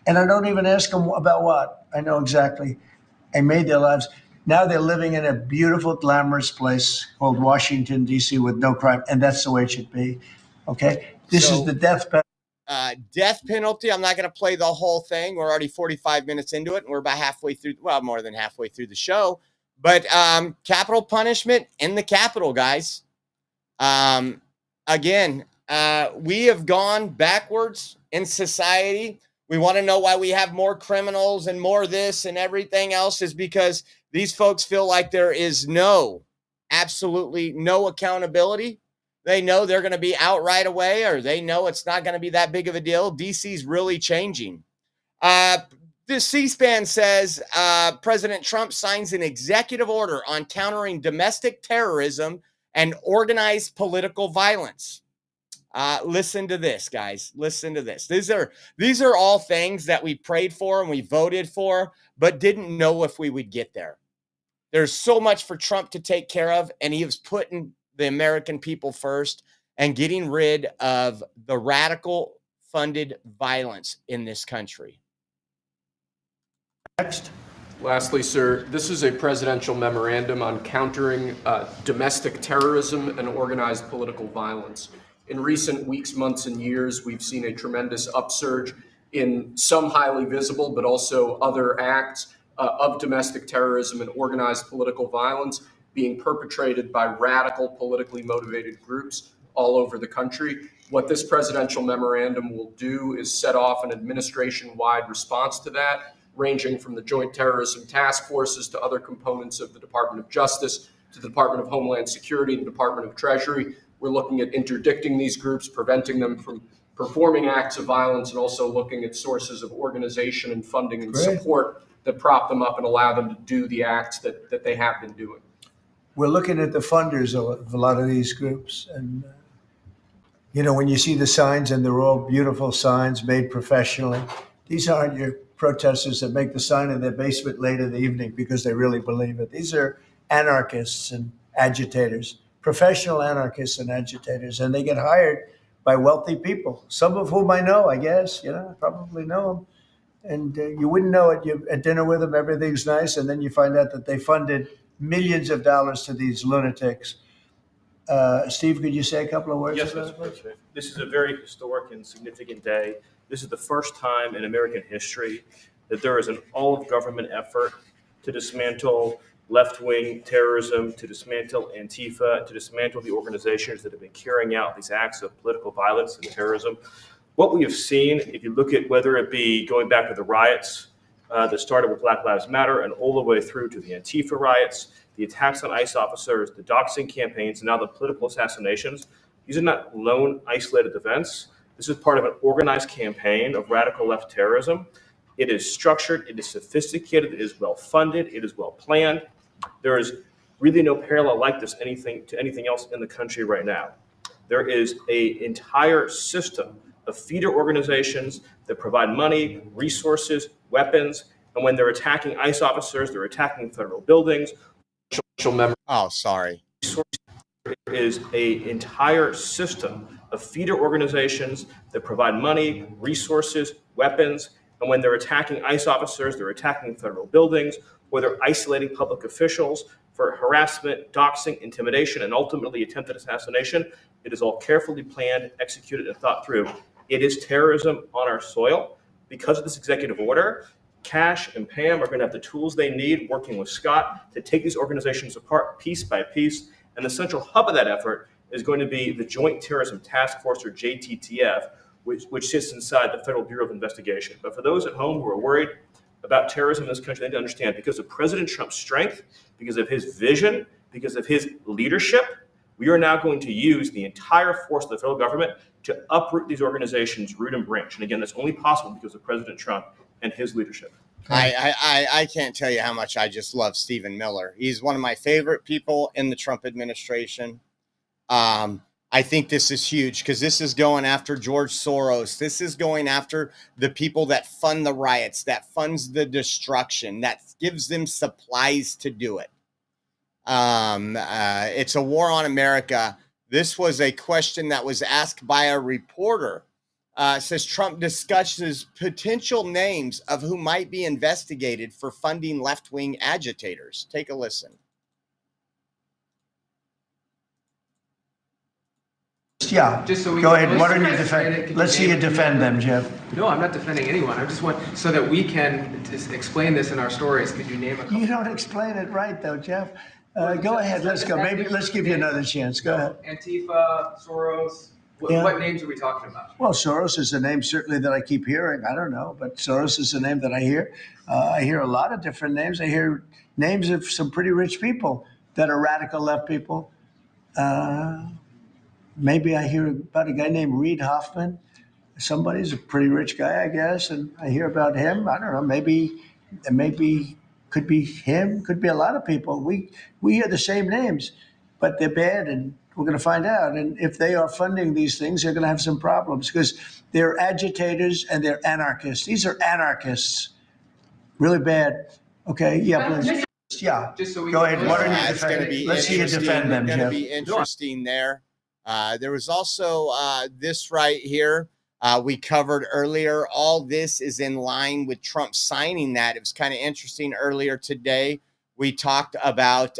And I don't even ask them about what. I know exactly. I made their lives. Now they're living in a beautiful, glamorous place called Washington, D.C. with no crime. And that's the way it should be. Okay? This is the death penalty. Death penalty. I'm not going to play the whole thing. We're already 45 minutes into it, and we're about halfway through, well, more than halfway through the show. But capital punishment in the Capitol, guys. Again, we have gone backwards in society. We want to know why we have more criminals and more this and everything else is because these folks feel like there is absolutely no accountability. They know they're going to be out right away, or they know it's not going to be that big of a deal. DC's really changing. The C-SPAN says President Trump signs an executive order on countering domestic terrorism and organized political violence. Listen to this, guys. Listen to this. These are all things that we prayed for and we voted for, but didn't know if we would get there. There's so much for Trump to take care of, and he was putting the American people first and getting rid of the radical funded violence in this country. Next. Lastly, sir, this is a presidential memorandum on countering domestic terrorism and organized political violence. In recent weeks, months, and years, we've seen a tremendous upsurge in some highly visible, but also other acts of domestic terrorism and organized political violence being perpetrated by radical, politically motivated groups all over the country. What this presidential memorandum will do is set off an administration-wide response to that, ranging from the Joint Terrorism Task Forces to other components of the Department of Justice, to the Department of Homeland Security, the Department of Treasury. We're looking at interdicting these groups, preventing them from performing acts of violence, and also looking at sources of organization and funding and support that prop them up and allow them to do the acts that they have been doing. We're looking at the funders of a lot of these groups. And, when you see the signs, and they're all beautiful signs made professionally, these aren't your protesters that make the sign in their basement late in the evening because they really believe it. These are anarchists and agitators, professional anarchists and agitators, and they get hired by wealthy people, some of whom I know, I guess, probably know them. And you wouldn't know it. You're at dinner with them, everything's nice, and then you find out that they funded millions of dollars to these lunatics. Steve, could you say a couple of words? Yes, Mr. President. This is a very historic and significant day. This is the first time in American history that there is an all-of-government effort to dismantle left-wing terrorism, to dismantle Antifa, to dismantle the organizations that have been carrying out these acts of political violence and terrorism. What we have seen, if you look at whether it be going back to the riots that started with Black Lives Matter and all the way through to the Antifa riots, the attacks on ICE officers, the doxing campaigns, and now the political assassinations, these are not lone, isolated events. This is part of an organized campaign of radical left terrorism. It is structured, it is sophisticated, it is well-funded, it is well-planned. There is really no parallel like this to anything else in the country right now. There is an entire system of feeder organizations that provide money, resources, weapons, and when they're attacking ICE officers, they're attacking federal buildings. Oh, sorry. There is an entire system of feeder organizations that provide money, resources, weapons, and when they're attacking ICE officers, they're attacking federal buildings, or they're isolating public officials for harassment, doxing, intimidation, and ultimately attempted assassination. It is all carefully planned, executed, and thought through. It is terrorism on our soil. Because of this executive order, Cash and Pam are going to have the tools they need, working with Scott, to take these organizations apart piece by piece. And the central hub of that effort is going to be the Joint Terrorism Task Force, or JTTF, which sits inside the Federal Bureau of Investigation. But for those at home who are worried about terrorism in this country, they need to understand, because of President Trump's strength, because of his vision, because of his leadership, we are now going to use the entire force of the federal government to uproot these organizations root and branch. And again, that's only possible because of President Trump and his leadership. I can't tell you how much I just love Stephen Miller. He's one of my favorite people in the Trump administration. I think this is huge because this is going after George Soros. This is going after the people that fund the riots, that funds the destruction, that gives them supplies to do it. It's a war on America. This was a question that was asked by a reporter. Says Trump discusses potential names of who might be investigated for funding left-wing agitators. Take a listen. Yeah, just so we go can, ahead. Why don't you defend? Let's see you defend them, Jeff. No, I'm not defending anyone. I just want so that we can just explain this in our stories. Could you name a couple? You don't explain it right, though, Jeff. Go ahead. Let's go. Maybe let's give you another chance. Go ahead. Antifa, Soros. What names are we talking about? Well, Soros is a name certainly that I keep hearing. I don't know, but Soros is a name that I hear. I hear a lot of different names. I hear names of some pretty rich people that are radical left people. Maybe I hear about a guy named Reid Hoffman. Somebody's a pretty rich guy, I guess, and I hear about him. I don't know. Maybe could be him. Could be a lot of people. We hear the same names, but they're bad, and we're going to find out. And if they are funding these things, they're going to have some problems because they're agitators and they're anarchists. These are anarchists, really bad. Okay, yeah, please. Yeah, just so we go ahead. Why don't you It's going to defend? be Let's see you defend them, It's going Jeff. to be interesting there. There was also this right here. We covered earlier. All this is in line with Trump signing that. It was kind of interesting earlier today. We talked about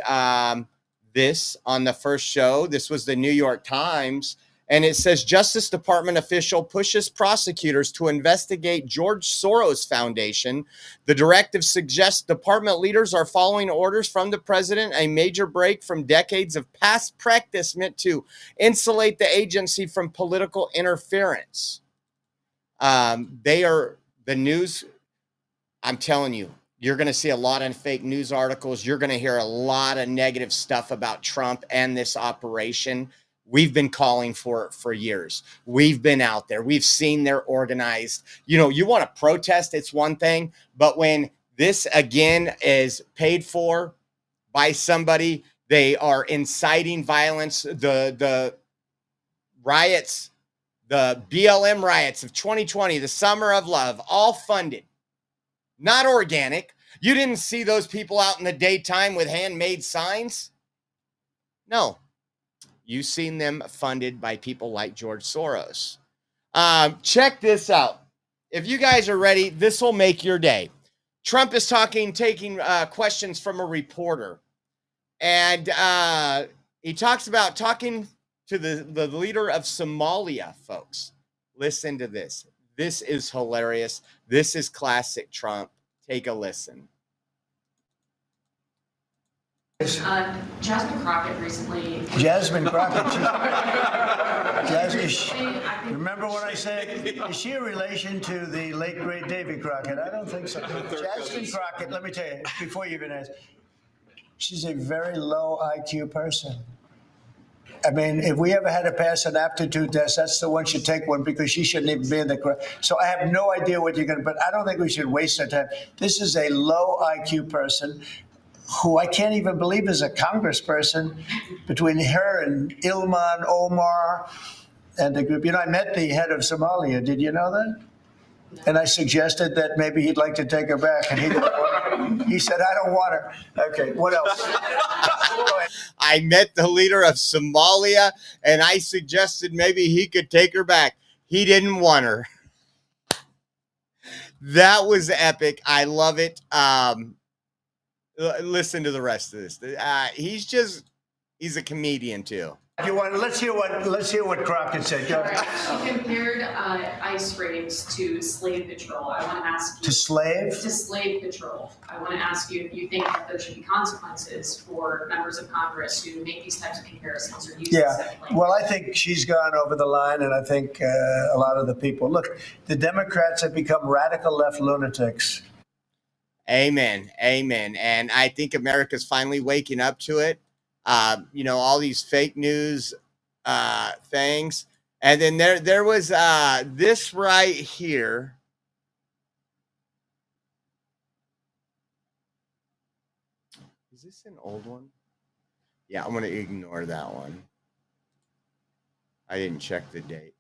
this on the first show. This was the New York Times. And it says, Justice Department official pushes prosecutors to investigate George Soros Foundation. The directive suggests department leaders are following orders from the president, a major break from decades of past practice meant to insulate the agency from political interference. They are the news. I'm telling you, You're going to see a lot of fake news articles. You're going to hear a lot of negative stuff about Trump and this operation. We've been calling for it for years. We've been out there. We've seen they're organized. You know, you want to protest, it's one thing, but when this again is paid for by somebody, they are inciting violence. The riots, the BLM riots of 2020, the Summer of Love, all funded, not organic. You didn't see those people out in the daytime with handmade signs. No, you've seen them funded by people like George Soros. Check this out. If you guys are ready, this will make your day. Trump is taking questions from a reporter. And he talks about talking to the leader of Somalia, folks. Listen to this. This is hilarious. This is classic Trump. Take a listen. Jasmine Crockett recently. Jasmine Crockett. Remember what I said? Is she a relation to the late, great Davy Crockett? I don't think so. Jasmine Crockett, let me tell you, before you even ask, she's a very low IQ person. I mean, if we ever had to pass an aptitude test, that's the one should take one because she shouldn't even be in the. So I have no idea what you're going to, but I don't think we should waste our time. This is a low IQ person who I can't even believe is a congressperson. Between her and Ilhan Omar and the group. You know, I met the head of Somalia. Did you know that? And I suggested that maybe he'd like to take her back, and he didn't want her. He said, "I don't want her." Okay, what else? Go ahead. I met the leader of Somalia, and I suggested maybe he could take her back. He didn't want her. That was epic. I love it. Listen to the rest of this. He's a comedian too. Let's hear what Crockett said. Go ahead. She compared ICE raids to slave patrol. I want to ask you. To slave? To slave patrol. I want to ask you if you think that there should be consequences for members of Congress who make these types of comparisons or use this type of language. Well, I think she's gone over the line, and I think a lot of the people. Look, the Democrats have become radical left lunatics. Amen. Amen. And I think America's finally waking up to it. You know, all these fake news things. And then there was this right here. Is this an old one? Yeah, I'm going to ignore that one. I didn't check the date.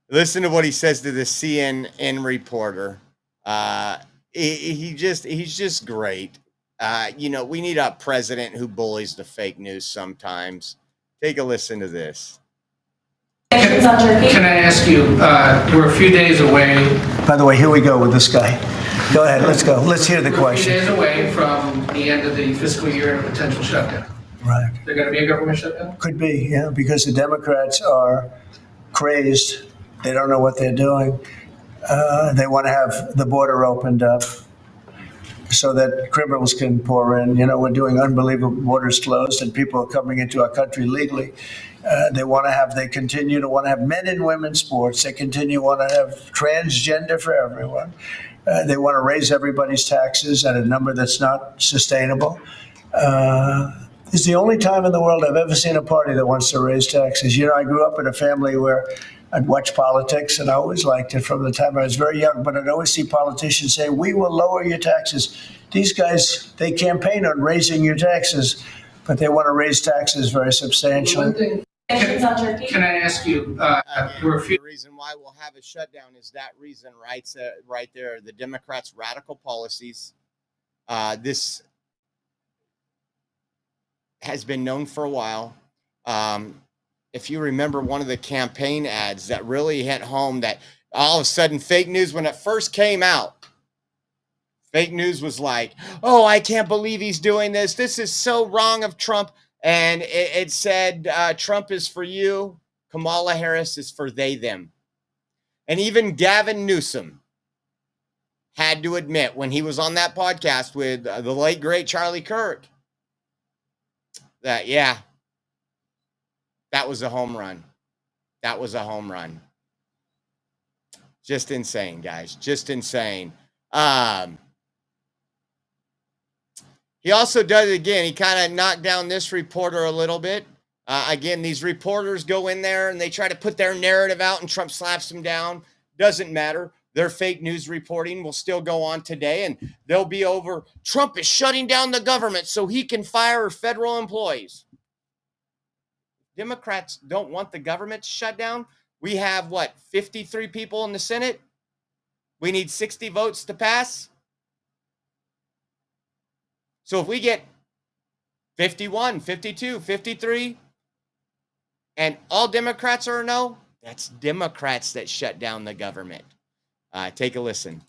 Listen to what he says to the CNN reporter. He's just great. You know, we need a president who bullies the fake news sometimes. Take a listen to this. Can I ask you, we're a few days away. By the way, here we go with this guy. Go ahead, let's go. Let's hear the question. We're a few days away from the end of the fiscal year and a potential shutdown. Right. Is there going to be a government shutdown? Could be, yeah, because the Democrats are crazed. They don't know what they're doing. They want to have the border opened up so that criminals can pour in. You know, we're doing unbelievable borders closed and people are coming into our country legally. They continue to want to have men and women sports. They continue to want to have transgender for everyone. They want to raise everybody's taxes at a number that's not sustainable. It's the only time in the world I've ever seen a party that wants to raise taxes. You know, I grew up in a family where I'd watch politics, and I always liked it from the time I was very young, but I'd always see politicians say, we will lower your taxes. These guys, they campaign on raising your taxes, but they want to raise taxes very substantially. One thing, can I ask you, the reason why we'll have a shutdown is that reason, right? Right there, the Democrats' radical policies. This has been known for a while. If you remember one of the campaign ads that really hit home, that all of a sudden fake news, when it first came out, fake news was like, oh, I can't believe he's doing this. This is so wrong of Trump. And it said, Trump is for you. Kamala Harris is for they, them. And even Gavin Newsom had to admit when he was on that podcast with the late, great Charlie Kirk that, yeah, that was a home run. That was a home run. Just insane, guys. Just insane. He also does it again. He kind of knocked down this reporter a little bit. Again, these reporters go in there and they try to put their narrative out and Trump slaps them down. Doesn't matter. Their fake news reporting will still go on today and they'll be over. Trump is shutting down the government so he can fire federal employees. Democrats don't want the government shut down. We have, 53 people in the Senate? We need 60 votes to pass. So if we get 51, 52, 53, and all Democrats are a no, that's Democrats that shut down the government. Take a listen.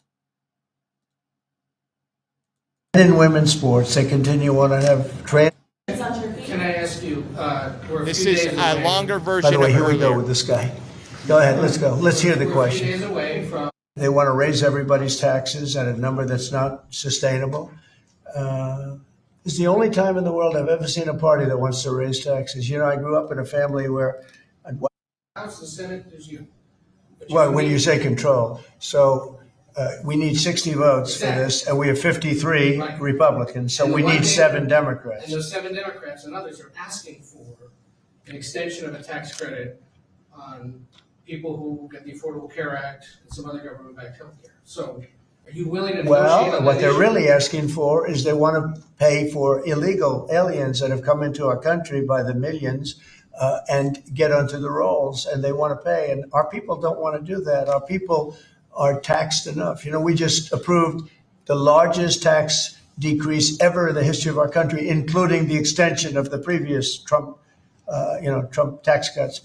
In women's sports, they continue on and have trans. Can I ask you, we're a This few is days a away. longer By version the way, of here we go earlier. with this guy. Go ahead, let's go. Let's hear the We're a few question. days away from They want to raise everybody's taxes at a number that's not sustainable. It's the only time in the world I've ever seen a party that wants to raise taxes. You know, I grew up in a family where, House and Senate, there's you. But well, when you say control, so we need 60 votes for Exactly. this, and we have 53 Right. Republicans, so And the we one need thing- 7 Democrats. And those 7 Democrats and others are asking for an extension of a tax credit on people who get the Affordable Care Act and some other government-backed health care. So are you willing to negotiate Well, on what that they're issue? really asking for is they want to pay for illegal aliens that have come into our country by the millions and get onto the rolls, and they want to pay. And our people don't want to do that. Our people are taxed enough. You know, we just approved the largest tax decrease ever in the history of our country, including the extension of the previous Trump tax cuts.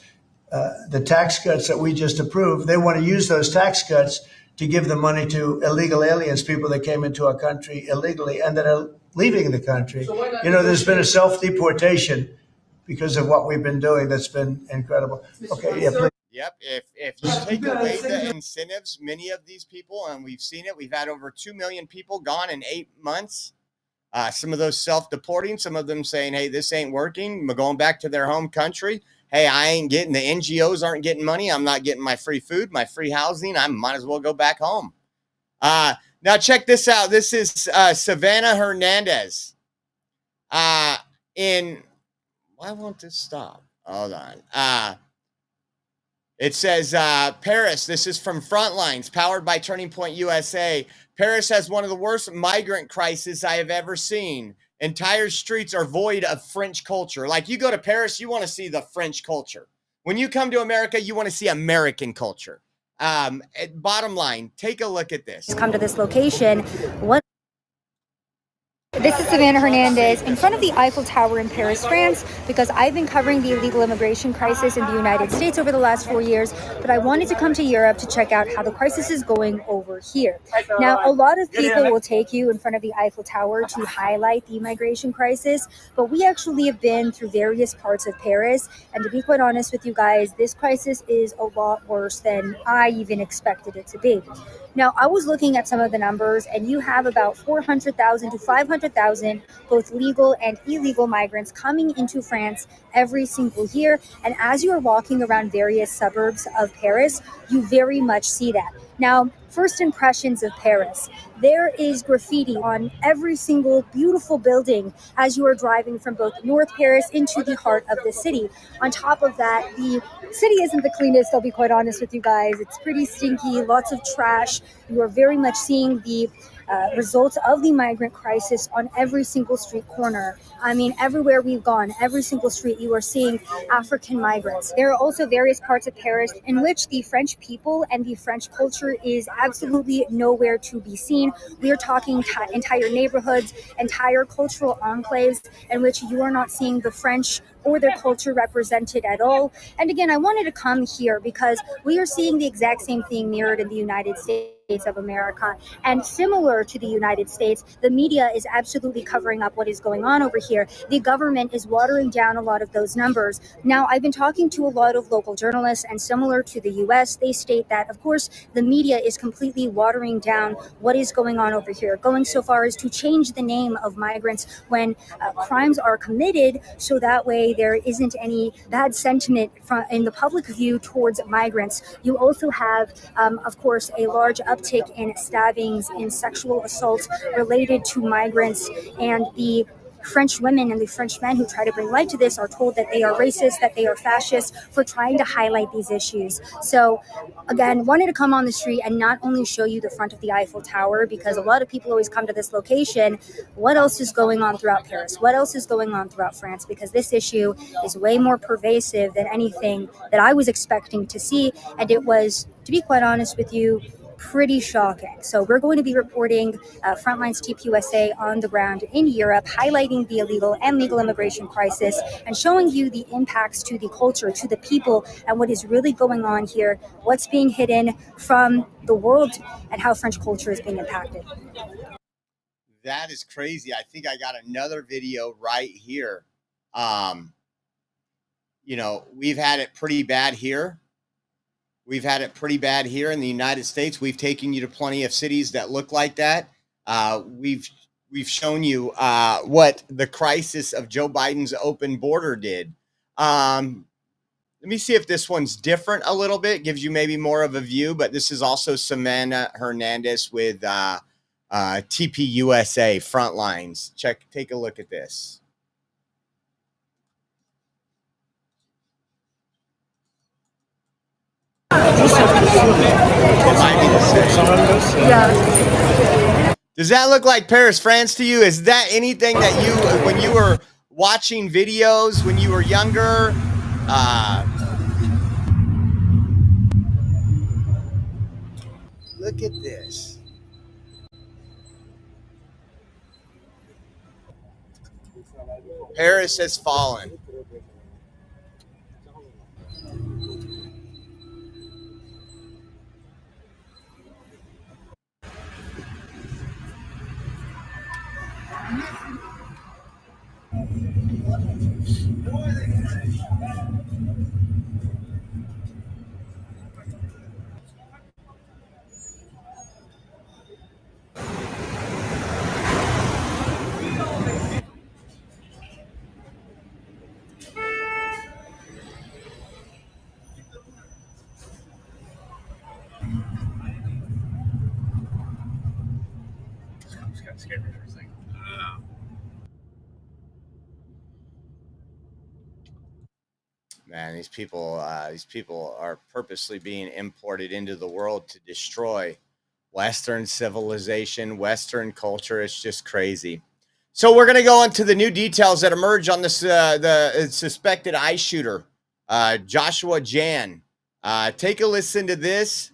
The tax cuts that we just approved, they want to use those tax cuts to give the money to illegal aliens, people that came into our country illegally and that are leaving the country. So why not You know, there's been a negotiate? self-deportation because of what we've been doing that's been incredible. Okay, yeah, please. Yep. If you take away the incentives, many of these people, and we've seen it, we've had over 2 million people gone in 8 months. Some of those self-deporting, some of them saying, hey, this ain't working, going back to their home country. Hey, I ain't getting, the NGOs aren't getting money. I'm not getting my free food, my free housing. I might as well go back home. Now check this out. This is Savannah Hernandez. Why won't this stop? Hold on. It says, Paris, this is from Frontlines, powered by Turning Point USA. Paris has one of the worst migrant crises I have ever seen. Entire streets are void of French culture. Like, you go to Paris, you want to see the French culture. When you come to America, you want to see American culture. Bottom line, take a look at this. Come to this location. This is Savannah Hernandez in front of the Eiffel Tower in Paris, France, because I've been covering the illegal immigration crisis in the United States over the last 4 years, but I wanted to come to Europe to check out how the crisis is going over here. Now, a lot of people will take you in front of the Eiffel Tower to highlight the immigration crisis, but we actually have been through various parts of Paris, and to be quite honest with you guys, this crisis is a lot worse than I even expected it to be. Now, I was looking at some of the numbers, and you have about 400,000 to 500,000 both legal and illegal migrants coming into France every single year. And as you are walking around various suburbs of Paris, you very much see that. Now, first impressions of Paris. There is graffiti on every single beautiful building as you are driving from both North Paris into the heart of the city. On top of that, the city isn't the cleanest, I'll be quite honest with you guys. It's pretty stinky, lots of trash. You are very much seeing the results of the migrant crisis on every single street corner. I mean, everywhere we've gone, every single street, you are seeing African migrants. There are also various parts of Paris in which the French people and the French culture is absolutely nowhere to be seen. We are talking entire neighborhoods, entire cultural enclaves in which you are not seeing the French or their culture represented at all. And again, I wanted to come here because we are seeing the exact same thing mirrored in the United States of America. And similar to the United States, the media is absolutely covering up what is going on over here. The government is watering down a lot of those numbers. Now, I've been talking to a lot of local journalists, and similar to the US, they state that, of course, the media is completely watering down what is going on over here, going so far as to change the name of migrants when crimes are committed, so that way there isn't any bad sentiment in the public view towards migrants. You also have, of course, a large uptick uptick in stabbings, in sexual assaults related to migrants, and the French women and the French men who try to bring light to this are told that they are racist, that they are fascist for trying to highlight these issues. So again, wanted to come on the street and not only show you the front of the Eiffel Tower, because a lot of people always come to this location. What else is going on throughout Paris? What else is going on throughout France? Because this issue is way more pervasive than anything that I was expecting to see. And it was, to be quite honest with you, pretty shocking. So we're going to be reporting Frontlines TPUSA on the ground in Europe, highlighting the illegal and legal immigration crisis and showing you the impacts to the culture, to the people, and what is really going on here, what's being hidden from the world, and how French culture is being impacted. That is crazy. I think I got another video right here. We've had it pretty bad here. We've had it pretty bad here in the United States. We've taken you to plenty of cities that look like that. We've shown you what the crisis of Joe Biden's open border did. Let me see if this one's different a little bit. Gives you maybe more of a view, but this is also Samantha Hernandez with TPUSA Frontlines. Take a look at this. Does that look like Paris, France to you? Is that anything that you, when you were watching videos when you were younger? Look at this. Paris has fallen. Man, these people are purposely being imported into the world to destroy Western civilization, Western culture. It's just crazy. So we're going to go into the new details that emerge on this the suspected ICE shooter, Joshua Jan. Take a listen to this.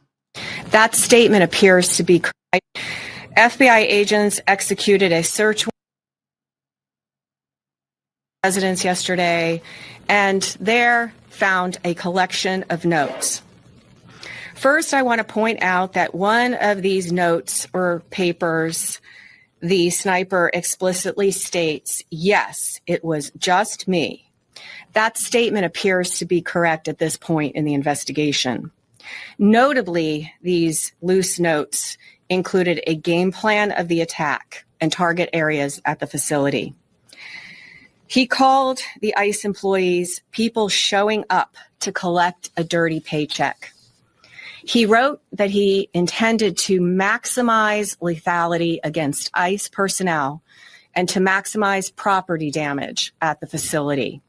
That statement appears to be correct. FBI agents executed a search residence yesterday, and there found a collection of notes. First, I want to point out that one of these notes or papers, the sniper explicitly states, yes, it was just me. That statement appears to be correct at this point in the investigation. Notably, these loose notes included a game plan of the attack and target areas at the facility. He called the ICE employees people showing up to collect a dirty paycheck. He wrote that he intended to maximize lethality against ICE personnel and to maximize property damage at the facility.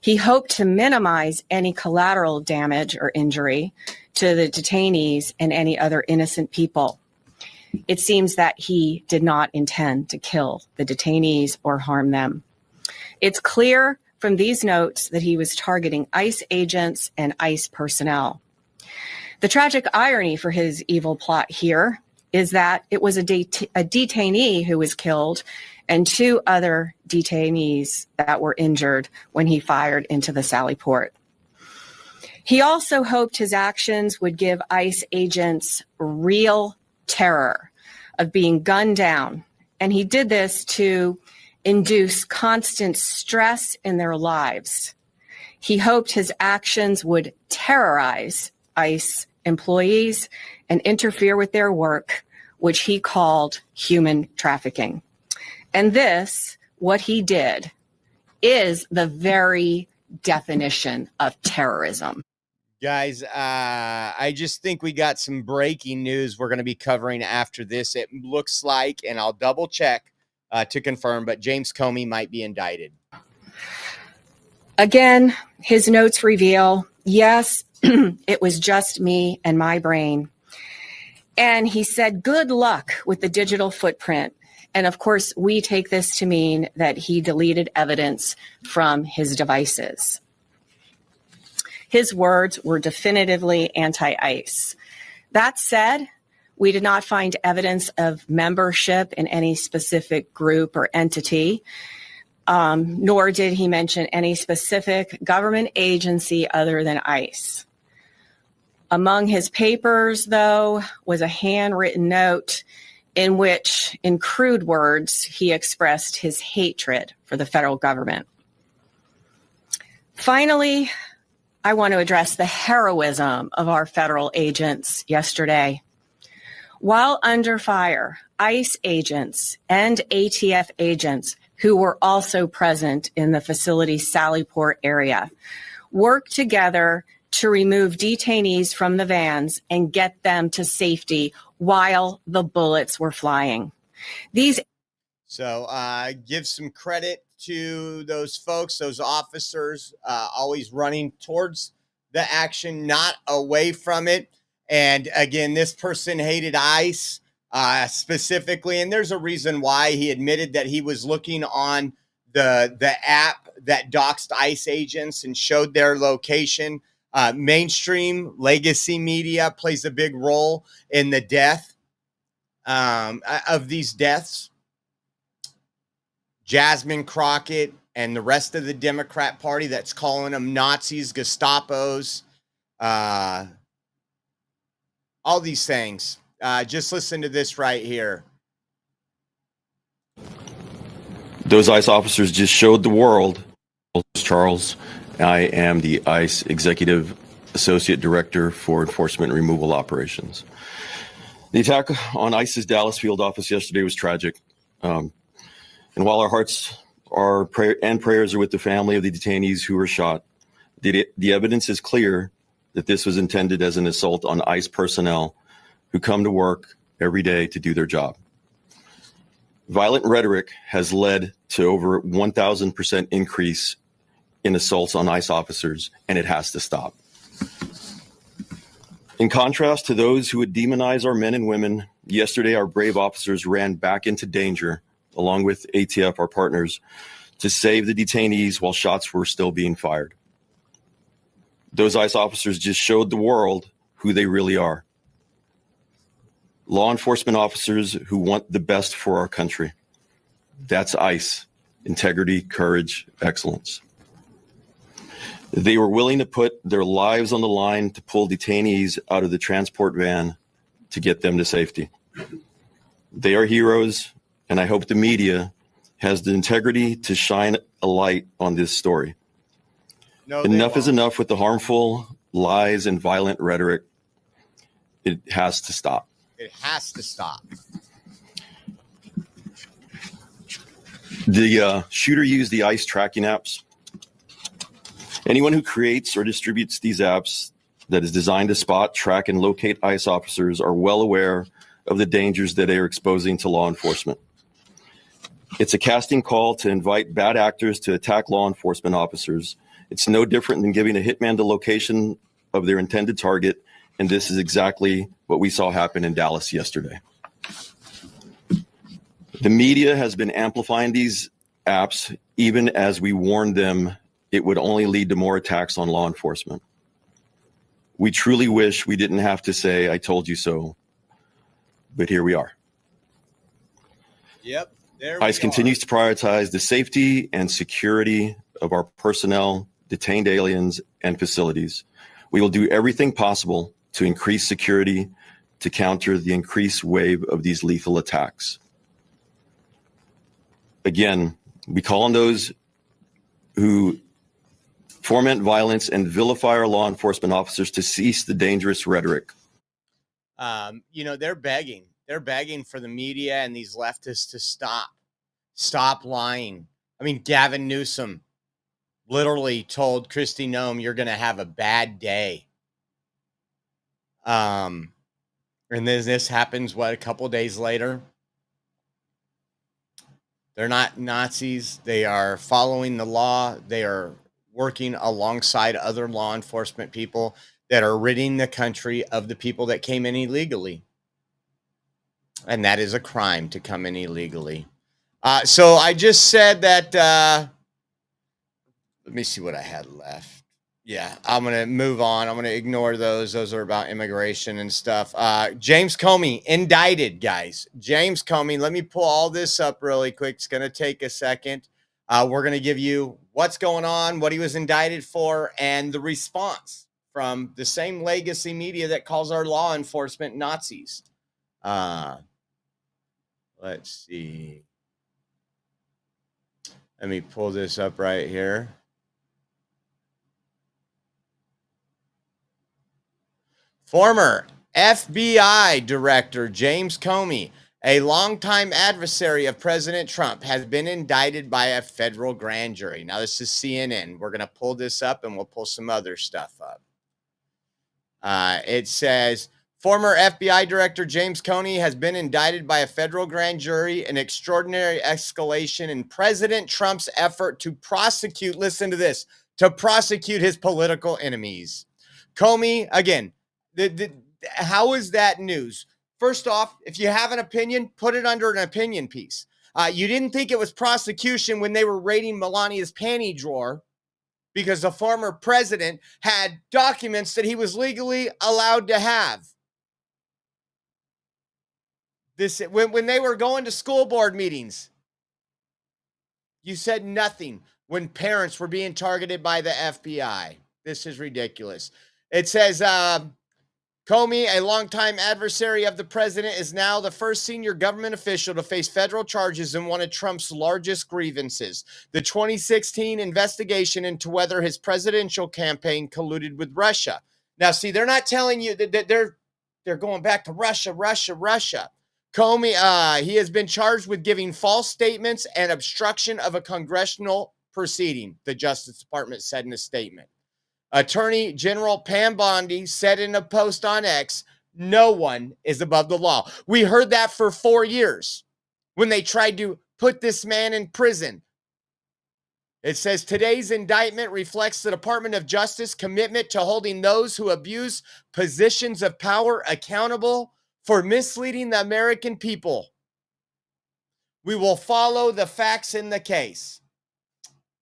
He hoped to minimize any collateral damage or injury to the detainees and any other innocent people. It seems that he did not intend to kill the detainees or harm them. It's clear from these notes that he was targeting ICE agents and ICE personnel. The tragic irony for his evil plot here is that it was a detainee who was killed and two other detainees that were injured when he fired into the Sally Port. He also hoped his actions would give ICE agents real terror of being gunned down, and he did this to induce constant stress in their lives. He hoped his actions would terrorize ICE employees and interfere with their work, which he called human trafficking. And this, what he did, is the very definition of terrorism. Guys, I just think we got some breaking news we're going to be covering after this. It looks like, and I'll double check to confirm, but James Comey might be indicted. Again, his notes reveal, yes, it was just me and my brain. And he said, good luck with the digital footprint. And of course, we take this to mean that he deleted evidence from his devices. His words were definitively anti-ICE. That said, we did not find evidence of membership in any specific group or entity, nor did he mention any specific government agency other than ICE. Among his papers, though, was a handwritten note in which, in crude words, he expressed his hatred for the federal government. Finally, I want to address the heroism of our federal agents yesterday. While under fire, ICE agents and ATF agents who were also present in the facility's Sallyport area worked together to remove detainees from the vans and get them to safety while the bullets were flying. So give some credit to those folks, those officers, always running towards the action, not away from it. And again, this person hated ICE specifically, and there's a reason why. He admitted that he was looking on the app that doxed ICE agents and showed their location. Mainstream legacy media plays a big role in the death of these deaths. Jasmine Crockett and the rest of the Democrat Party that's calling them Nazis, Gestapos, all these things. Just listen to this right here. Those ICE officers just showed the world. Charles, I am the ICE Executive Associate Director for Enforcement and Removal Operations. The attack on ICE's Dallas field office yesterday was tragic. And while our hearts are prayers are with the family of the detainees who were shot, the evidence is clear that this was intended as an assault on ICE personnel who come to work every day to do their job. Violent rhetoric has led to over 1,000% increase in assaults on ICE officers, and it has to stop. In contrast to those who would demonize our men and women, yesterday our brave officers ran back into danger, along with ATF, our partners, to save the detainees while shots were still being fired. Those ICE officers just showed the world who they really are. Law enforcement officers who want the best for our country. That's ICE. Integrity, courage, excellence. They were willing to put their lives on the line to pull detainees out of the transport van to get them to safety. They are heroes, and I hope the media has the integrity to shine a light on this story. No, enough is enough with the harmful lies and violent rhetoric. It has to stop. It has to stop. The shooter used the ICE tracking apps. Anyone who creates or distributes these apps that is designed to spot, track, and locate ICE officers are well aware of the dangers that they are exposing to law enforcement. It's a casting call to invite bad actors to attack law enforcement officers. It's no different than giving a hitman the location of their intended target, and this is exactly what we saw happen in Dallas yesterday. The media has been amplifying these apps even as we warned them it would only lead to more attacks on law enforcement. We truly wish we didn't have to say, I told you so, but here we are. Yep. ICE continues to prioritize the safety and security of our personnel, detained aliens, and facilities. We will do everything possible to increase security to counter the increased wave of these lethal attacks. Again, we call on those who foment violence and vilify our law enforcement officers to cease the dangerous rhetoric. They're begging. They're begging for the media and these leftists to stop lying. I mean, Gavin Newsom literally told Kristi Noem, you're going to have a bad day And then this happens, a couple days later? They're not Nazis. They are following the law. They are working alongside other law enforcement people that are ridding the country of the people that came in illegally. And that is a crime to come in illegally. So I just said that, let me see what I had left. Yeah, I'm going to move on. I'm going to ignore those. Those are about immigration and stuff. James Comey indicted, guys. James Comey, let me pull all this up really quick. It's going to take a second. We're going to give you what's going on, what he was indicted for, and the response from the same legacy media that calls our law enforcement Nazis. Let's see. Let me pull this up right here. Former FBI Director James Comey, a longtime adversary of President Trump, has been indicted by a federal grand jury. Now, this is CNN. We're going to pull this up and we'll pull some other stuff up. It says, former FBI Director James Comey has been indicted by a federal grand jury, an extraordinary escalation in President Trump's effort to prosecute, listen to this, to prosecute his political enemies. Comey, again, how is that news? First off, if you have an opinion, put it under an opinion piece. You didn't think it was prosecution when they were raiding Melania's panty drawer because the former president had documents that he was legally allowed to have. This when they were going to school board meetings, you said nothing when parents were being targeted by the FBI. This is ridiculous. It says, Comey, a longtime adversary of the president, is now the first senior government official to face federal charges in one of Trump's largest grievances, the 2016 investigation into whether his presidential campaign colluded with Russia. Now, see, they're not telling you that they're going back to Russia. Comey, he has been charged with giving false statements and obstruction of a congressional proceeding, the Justice Department said in a statement. Attorney General Pam Bondi said in a post on X, no one is above the law. We heard that for 4 years when they tried to put this man in prison. It says today's indictment reflects the Department of Justice commitment to holding those who abuse positions of power accountable for misleading the American people. We will follow the facts in the case.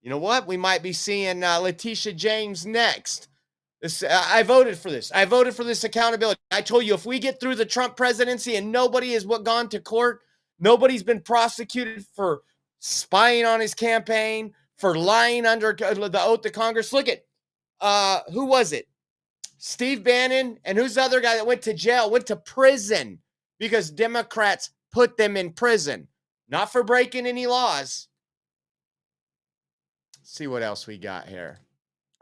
You know what? We might be seeing Letitia James next. I voted for this. I voted for this accountability. I told you if we get through the Trump presidency and nobody has gone to court, nobody's been prosecuted for spying on his campaign, for lying under the oath of Congress. Look at, who was it? Steve Bannon, and who's the other guy that went to jail, went to prison because Democrats put them in prison, not for breaking any laws. See what else we got here.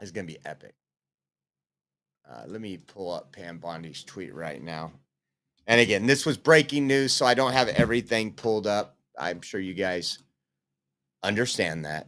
It's going to be epic. Let me pull up Pam Bondi's tweet right now. And again, this was breaking news, so I don't have everything pulled up. I'm sure you guys understand that.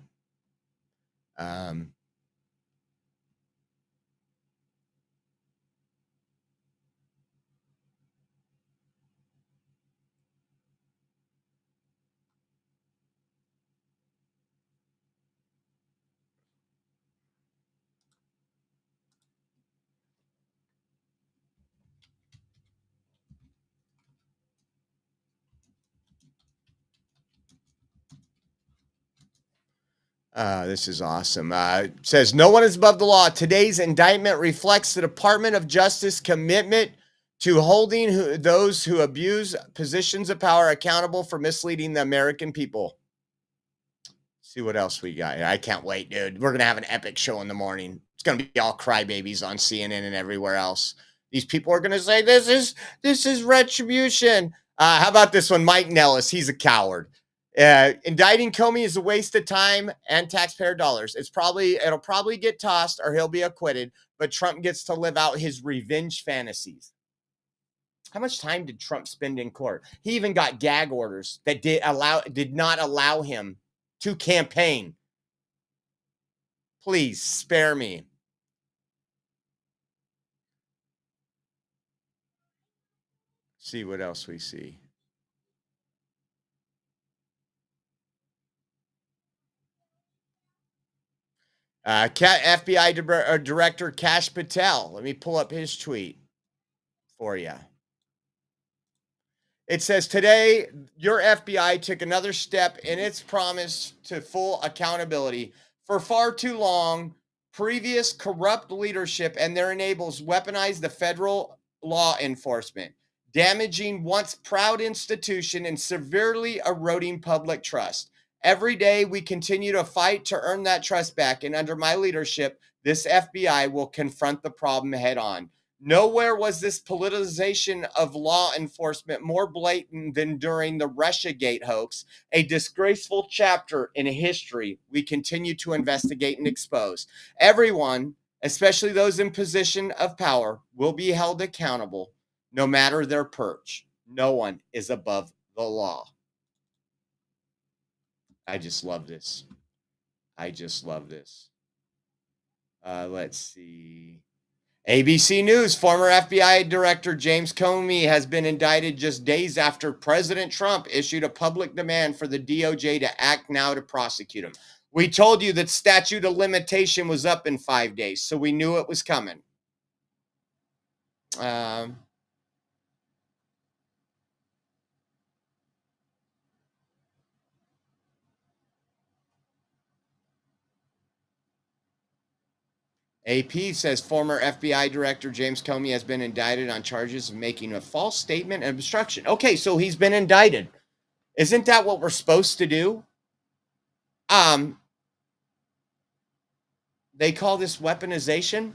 This is awesome. It says, no one is above the law. Today's indictment reflects the Department of Justice commitment to holding those who abuse positions of power accountable for misleading the American people. See what else we got here. I can't wait, dude. We're going to have an epic show in the morning. It's going to be all crybabies on CNN and everywhere else. These people are going to say, this is retribution. How about this one? Mike Nellis. He's a coward. Indicting Comey is a waste of time and taxpayer dollars. It'll probably get tossed or he'll be acquitted, but Trump gets to live out his revenge fantasies. How much time did Trump spend in court? He even got gag orders that did not allow him to campaign. Please spare me. See what else we see. FBI Director Kash Patel. Let me pull up his tweet for you. It says, today, your FBI took another step in its promise to full accountability. For far too long, previous corrupt leadership and their enablers weaponized the federal law enforcement, damaging once proud institution and severely eroding public trust. Every day, we continue to fight to earn that trust back, and under my leadership, this FBI will confront the problem head on. Nowhere was this politicization of law enforcement more blatant than during the Russiagate hoax, a disgraceful chapter in history we continue to investigate and expose. Everyone, especially those in position of power, will be held accountable, no matter their perch. No one is above the law. I just love this. I just love this. Let's see. ABC News, former FBI Director James Comey has been indicted just days after President Trump issued a public demand for the DOJ to act now to prosecute him. We told you that statute of limitation was up in 5 days, so we knew it was coming. AP says former FBI Director James Comey has been indicted on charges of making a false statement and obstruction. Okay, so he's been indicted. Isn't that what we're supposed to do? They call this weaponization.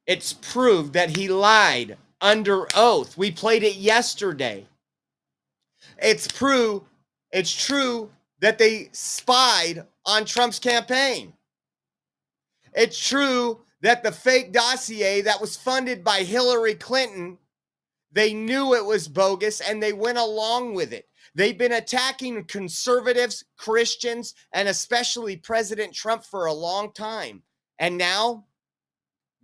It's proved that he lied under oath. We played it yesterday. It's true that they spied on Trump's campaign. It's true that the fake dossier that was funded by Hillary Clinton, they knew it was bogus and they went along with it. They've been attacking conservatives, Christians, and especially President Trump for a long time. And now,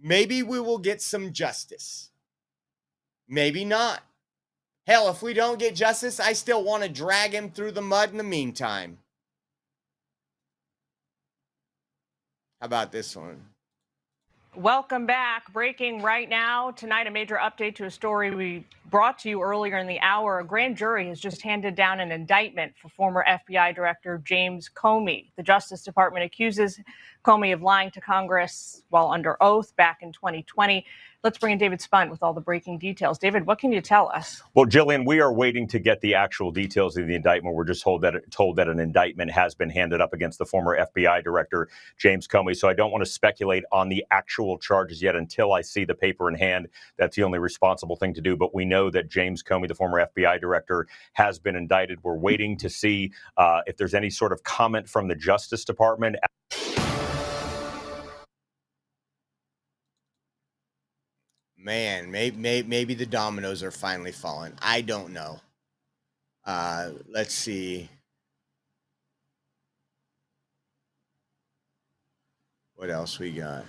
maybe we will get some justice. Maybe not. Hell, if we don't get justice, I still want to drag him through the mud in the meantime. How about this one? Welcome back. Breaking right now. Tonight, a major update to a story we brought to you earlier in the hour. A grand jury has just handed down an indictment for former FBI Director James Comey. The Justice Department accuses Comey of lying to Congress while under oath back in 2020. Let's bring in David Spunt with all the breaking details. David, what can you tell us? Well, Jillian, we are waiting to get the actual details of the indictment. We're just told that an indictment has been handed up against the former FBI Director James Comey. So I don't want to speculate on the actual charges yet until I see the paper in hand. That's the only responsible thing to do. But we know that James Comey, the former FBI Director, has been indicted. We're waiting to see if there's any sort of comment from the Justice Department. Man, maybe the dominoes are finally falling. I don't know. Let's see. What else we got?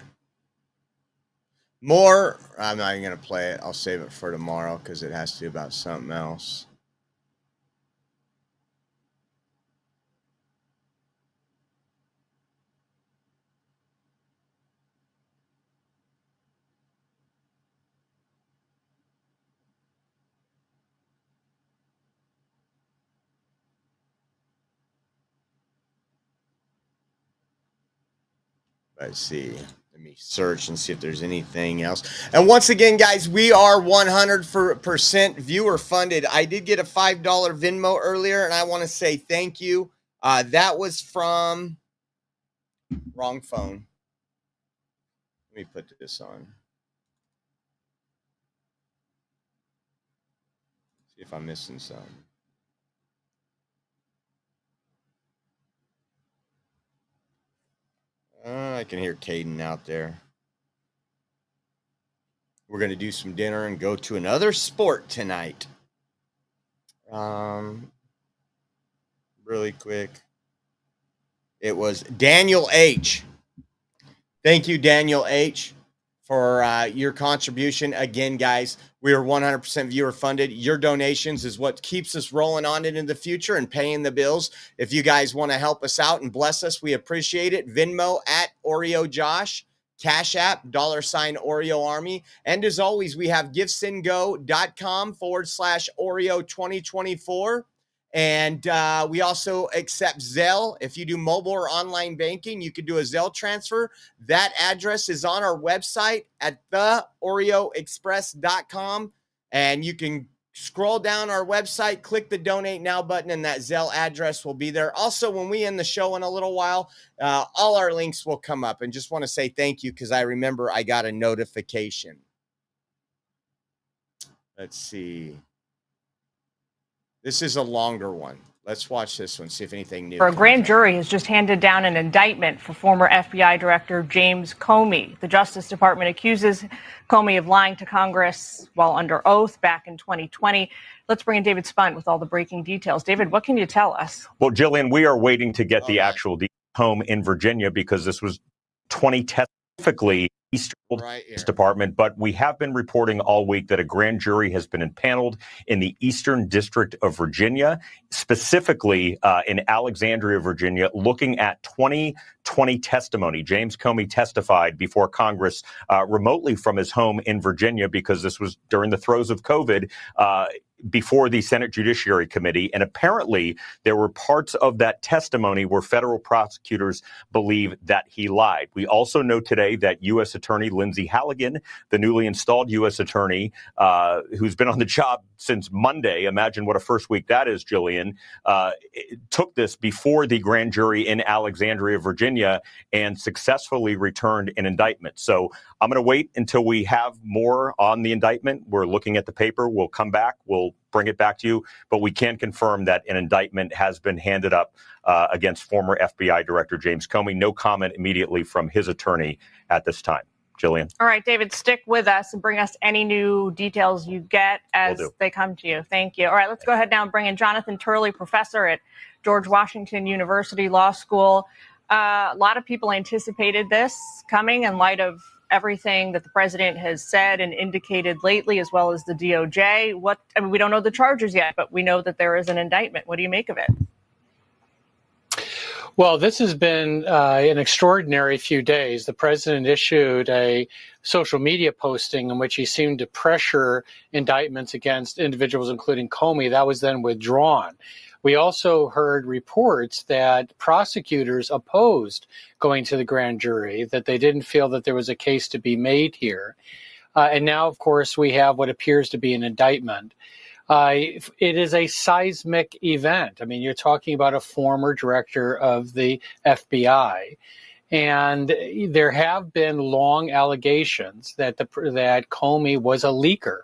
More. I'm not even going to play it. I'll save it for tomorrow because it has to be about something else. Let's see. Let me search and see if there's anything else. And once again, guys, we are 100% viewer funded. I did get a $5 Venmo earlier, and I want to say thank you. That was from wrong phone. Let me put this on. See if I'm missing something. I can hear Caden out there. We're going to do some dinner and go to another sport tonight. Really quick. It was Daniel H. Thank you, Daniel H., for your contribution. Again, guys, we are 100% viewer funded. Your donations is what keeps us rolling on into the future and paying the bills. If you guys want to help us out and bless us, we appreciate it. Venmo at Oreo Josh, Cash App, $Oreo Army. And as always, we have giftsandgo.com/Oreo 2024. And we also accept Zelle. If you do mobile or online banking, you could do a Zelle transfer. That address is on our website at theoreoexpress.com. And you can scroll down our website, click the Donate Now button, and that Zelle address will be there. Also, when we end the show in a little while, all our links will come up. And just want to say thank you because I remember I got a notification. Let's see. This is a longer one. Let's watch this one, see if anything new. A grand jury has just handed down an indictment for former FBI Director James Comey. The Justice Department accuses Comey of lying to Congress while under oath back in 2020. Let's bring in David Spunt with all the breaking details. David, what can you tell us? Well, Jillian, we are waiting to get the actual home in Virginia because this was 20 specifically Eastern Department, but we have been reporting all week that a grand jury has been impaneled in the Eastern District of Virginia, specifically in Alexandria, Virginia, looking at 2020 testimony. James Comey testified before Congress remotely from his home in Virginia because this was during the throes of COVID. Before the Senate Judiciary Committee. And apparently there were parts of that testimony where federal prosecutors believe that he lied. We also know today that U.S. Attorney Lindsay Halligan, the newly installed U.S. Attorney, who's been on the job since Monday, imagine what a first week that is, Jillian, took this before the grand jury in Alexandria, Virginia, and successfully returned an indictment. So I'm going to wait until we have more on the indictment. We're looking at the paper. We'll come back. We'll bring it back to you. But we can confirm that an indictment has been handed up against former FBI Director James Comey. No comment immediately from his attorney at this time. Jillian. All right, David, stick with us and bring us any new details you get as they come to you. Thank you. All right, let's go ahead now and bring in Jonathan Turley, professor at George Washington University Law School. A lot of people anticipated this coming in light of everything that the president has said and indicated lately, as well as the DOJ. We don't know the charges yet, but we know that there is an indictment. What do you make of it? Well, this has been an extraordinary few days. The president issued a social media posting in which he seemed to pressure indictments against individuals, including Comey. That was then withdrawn. We also heard reports that prosecutors opposed going to the grand jury, that they didn't feel that there was a case to be made here. And now, of course, we have what appears to be an indictment. It is a seismic event. I mean, you're talking about a former director of the FBI. And there have been long allegations that that Comey was a leaker.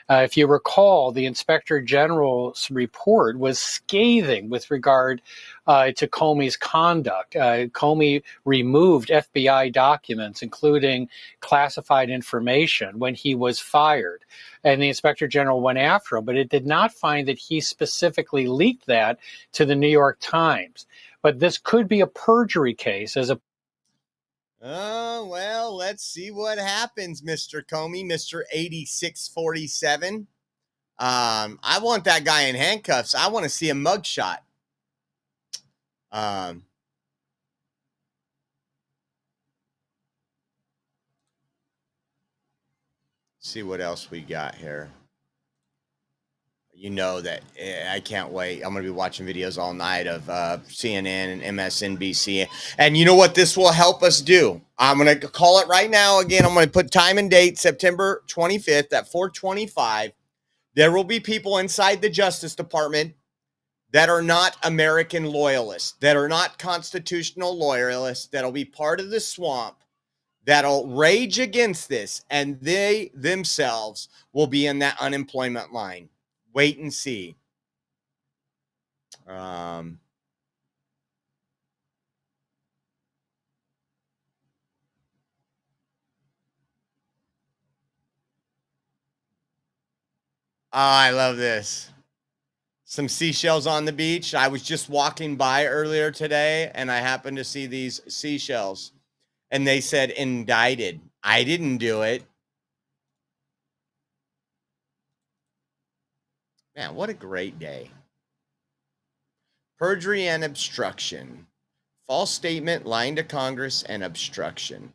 If you recall, the Inspector General's report was scathing with regard to Comey's conduct. Comey removed FBI documents, including classified information, when he was fired. And the Inspector General went after him, but it did not find that he specifically leaked that to the New York Times. But this could be a perjury case as a Oh, well, let's see what happens, Mr. Comey, Mr. 8647. I want that guy in handcuffs. I want to see a mugshot. See what else we got here. You know that I can't wait. I'm going to be watching videos all night of CNN and MSNBC. And you know what this will help us do? I'm going to call it right now. Again, I'm going to put time and date, September 25th at 4:25. There will be people inside the Justice Department that are not American loyalists, that are not constitutional loyalists, that'll be part of the swamp, that'll rage against this, and they themselves will be in that unemployment line. Wait and see. I love this. Some seashells on the beach. I was just walking by earlier today, and I happened to see these seashells, and they said indicted. I didn't do it. Man, what a great day. Perjury and obstruction. False statement, lying to Congress, and obstruction.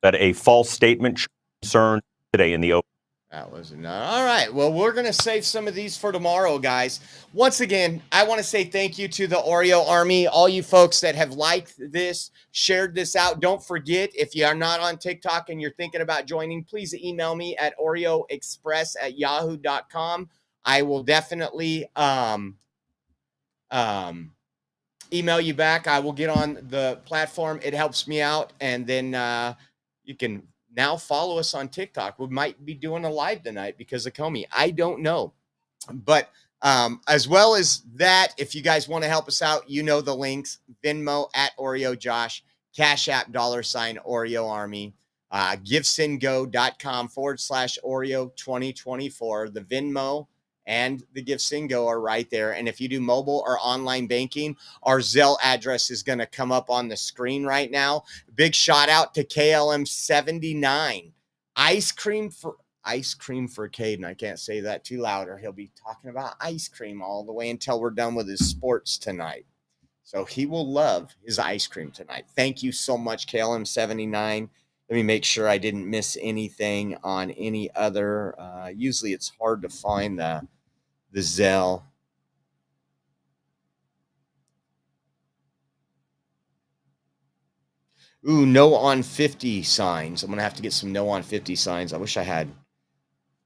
That a false statement concerned today in the open. That was enough. All right. Well, we're going to save some of these for tomorrow, guys. Once again, I want to say thank you to the Oreo Army, all you folks that have liked this, shared this out. Don't forget, if you are not on TikTok and you're thinking about joining, please email me at oreoexpress@yahoo.com. I will definitely email you back. I will get on the platform. It helps me out. And then you can now follow us on TikTok. We might be doing a live tonight because of Comey. I don't know. But as well as that, if you guys want to help us out, you know the links. Venmo at Oreo Josh, Cash App $Oreo Army, GiveSendGo.com/Oreo 2024. The Venmo and the GiveSendGo are right there. And if you do mobile or online banking, our Zelle address is going to come up on the screen right now. Big shout out to KLM79. Ice cream for Caden. I can't say that too loud or he'll be talking about ice cream all the way until we're done with his sports tonight. So he will love his ice cream tonight. Thank you so much, KLM79. Let me make sure I didn't miss anything on any other. Usually it's hard to find the Zelle. Ooh, no on 50 signs. I'm going to have to get some no on 50 signs. I wish I had.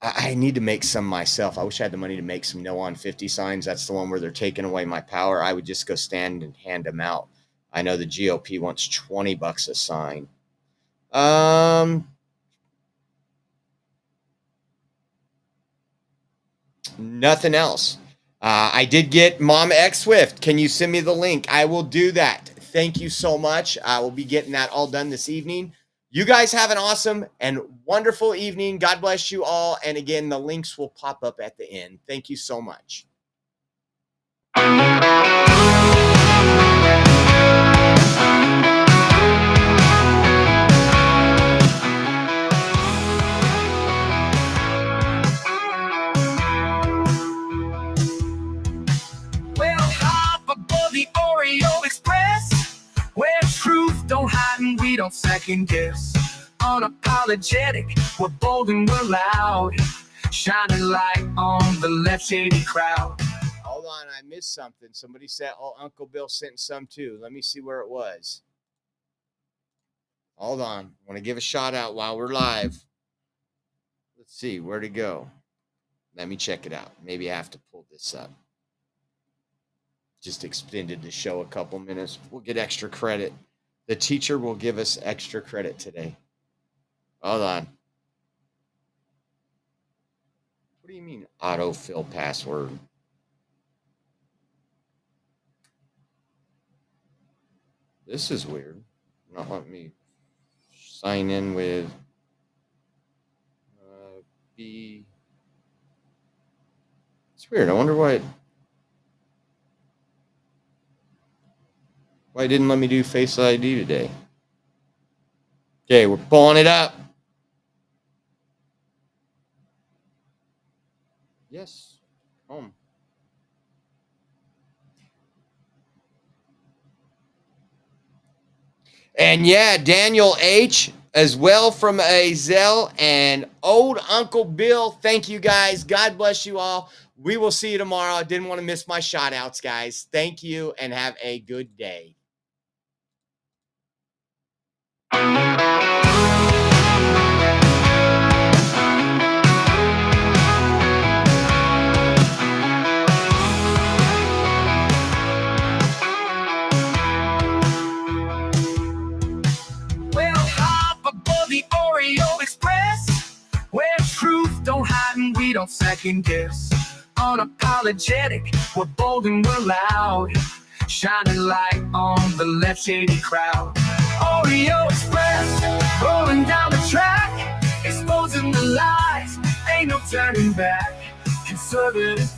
I need to make some myself. I wish I had the money to make some no on 50 signs. That's the one where they're taking away my power. I would just go stand and hand them out. I know the GOP wants $20 a sign. Nothing else. I did get Mom X Swift. Can you send me the link? I will do that. Thank you so much. I will be getting that all done this evening. You guys have an awesome and wonderful evening. God bless you all. And again, the links will pop up at the end. Thank you so much. The Oreo Express, where truth don't hide and we don't second guess. Unapologetic, we're bold and we're loud, shining light on the left shady crowd. Hold on, I missed something. Somebody said, oh, Uncle Bill sent some too. Let me see where it was. Hold on. I want to give a shout out while we're live. Let's see, where'd it go? Let me check it out. Maybe I have to pull this up. Just extended the show a couple minutes. We'll get extra credit. The teacher will give us extra credit today. Hold on. What do you mean autofill password? This is weird. Not letting me sign in with B. It's weird. I wonder why it didn't let me do Face ID today. Okay, we're pulling it up. Yes, home. And yeah, Daniel H. as well from a Zelle and old Uncle Bill. Thank you guys. God bless you all. We will see you tomorrow. I didn't want to miss my shout outs, guys. Thank you and have a good day. don't second guess. Unapologetic, we're bold and we're loud. Shining light on the left shady crowd. Oreo Express, rolling down the track, exposing the lies, ain't no turning back. Conservative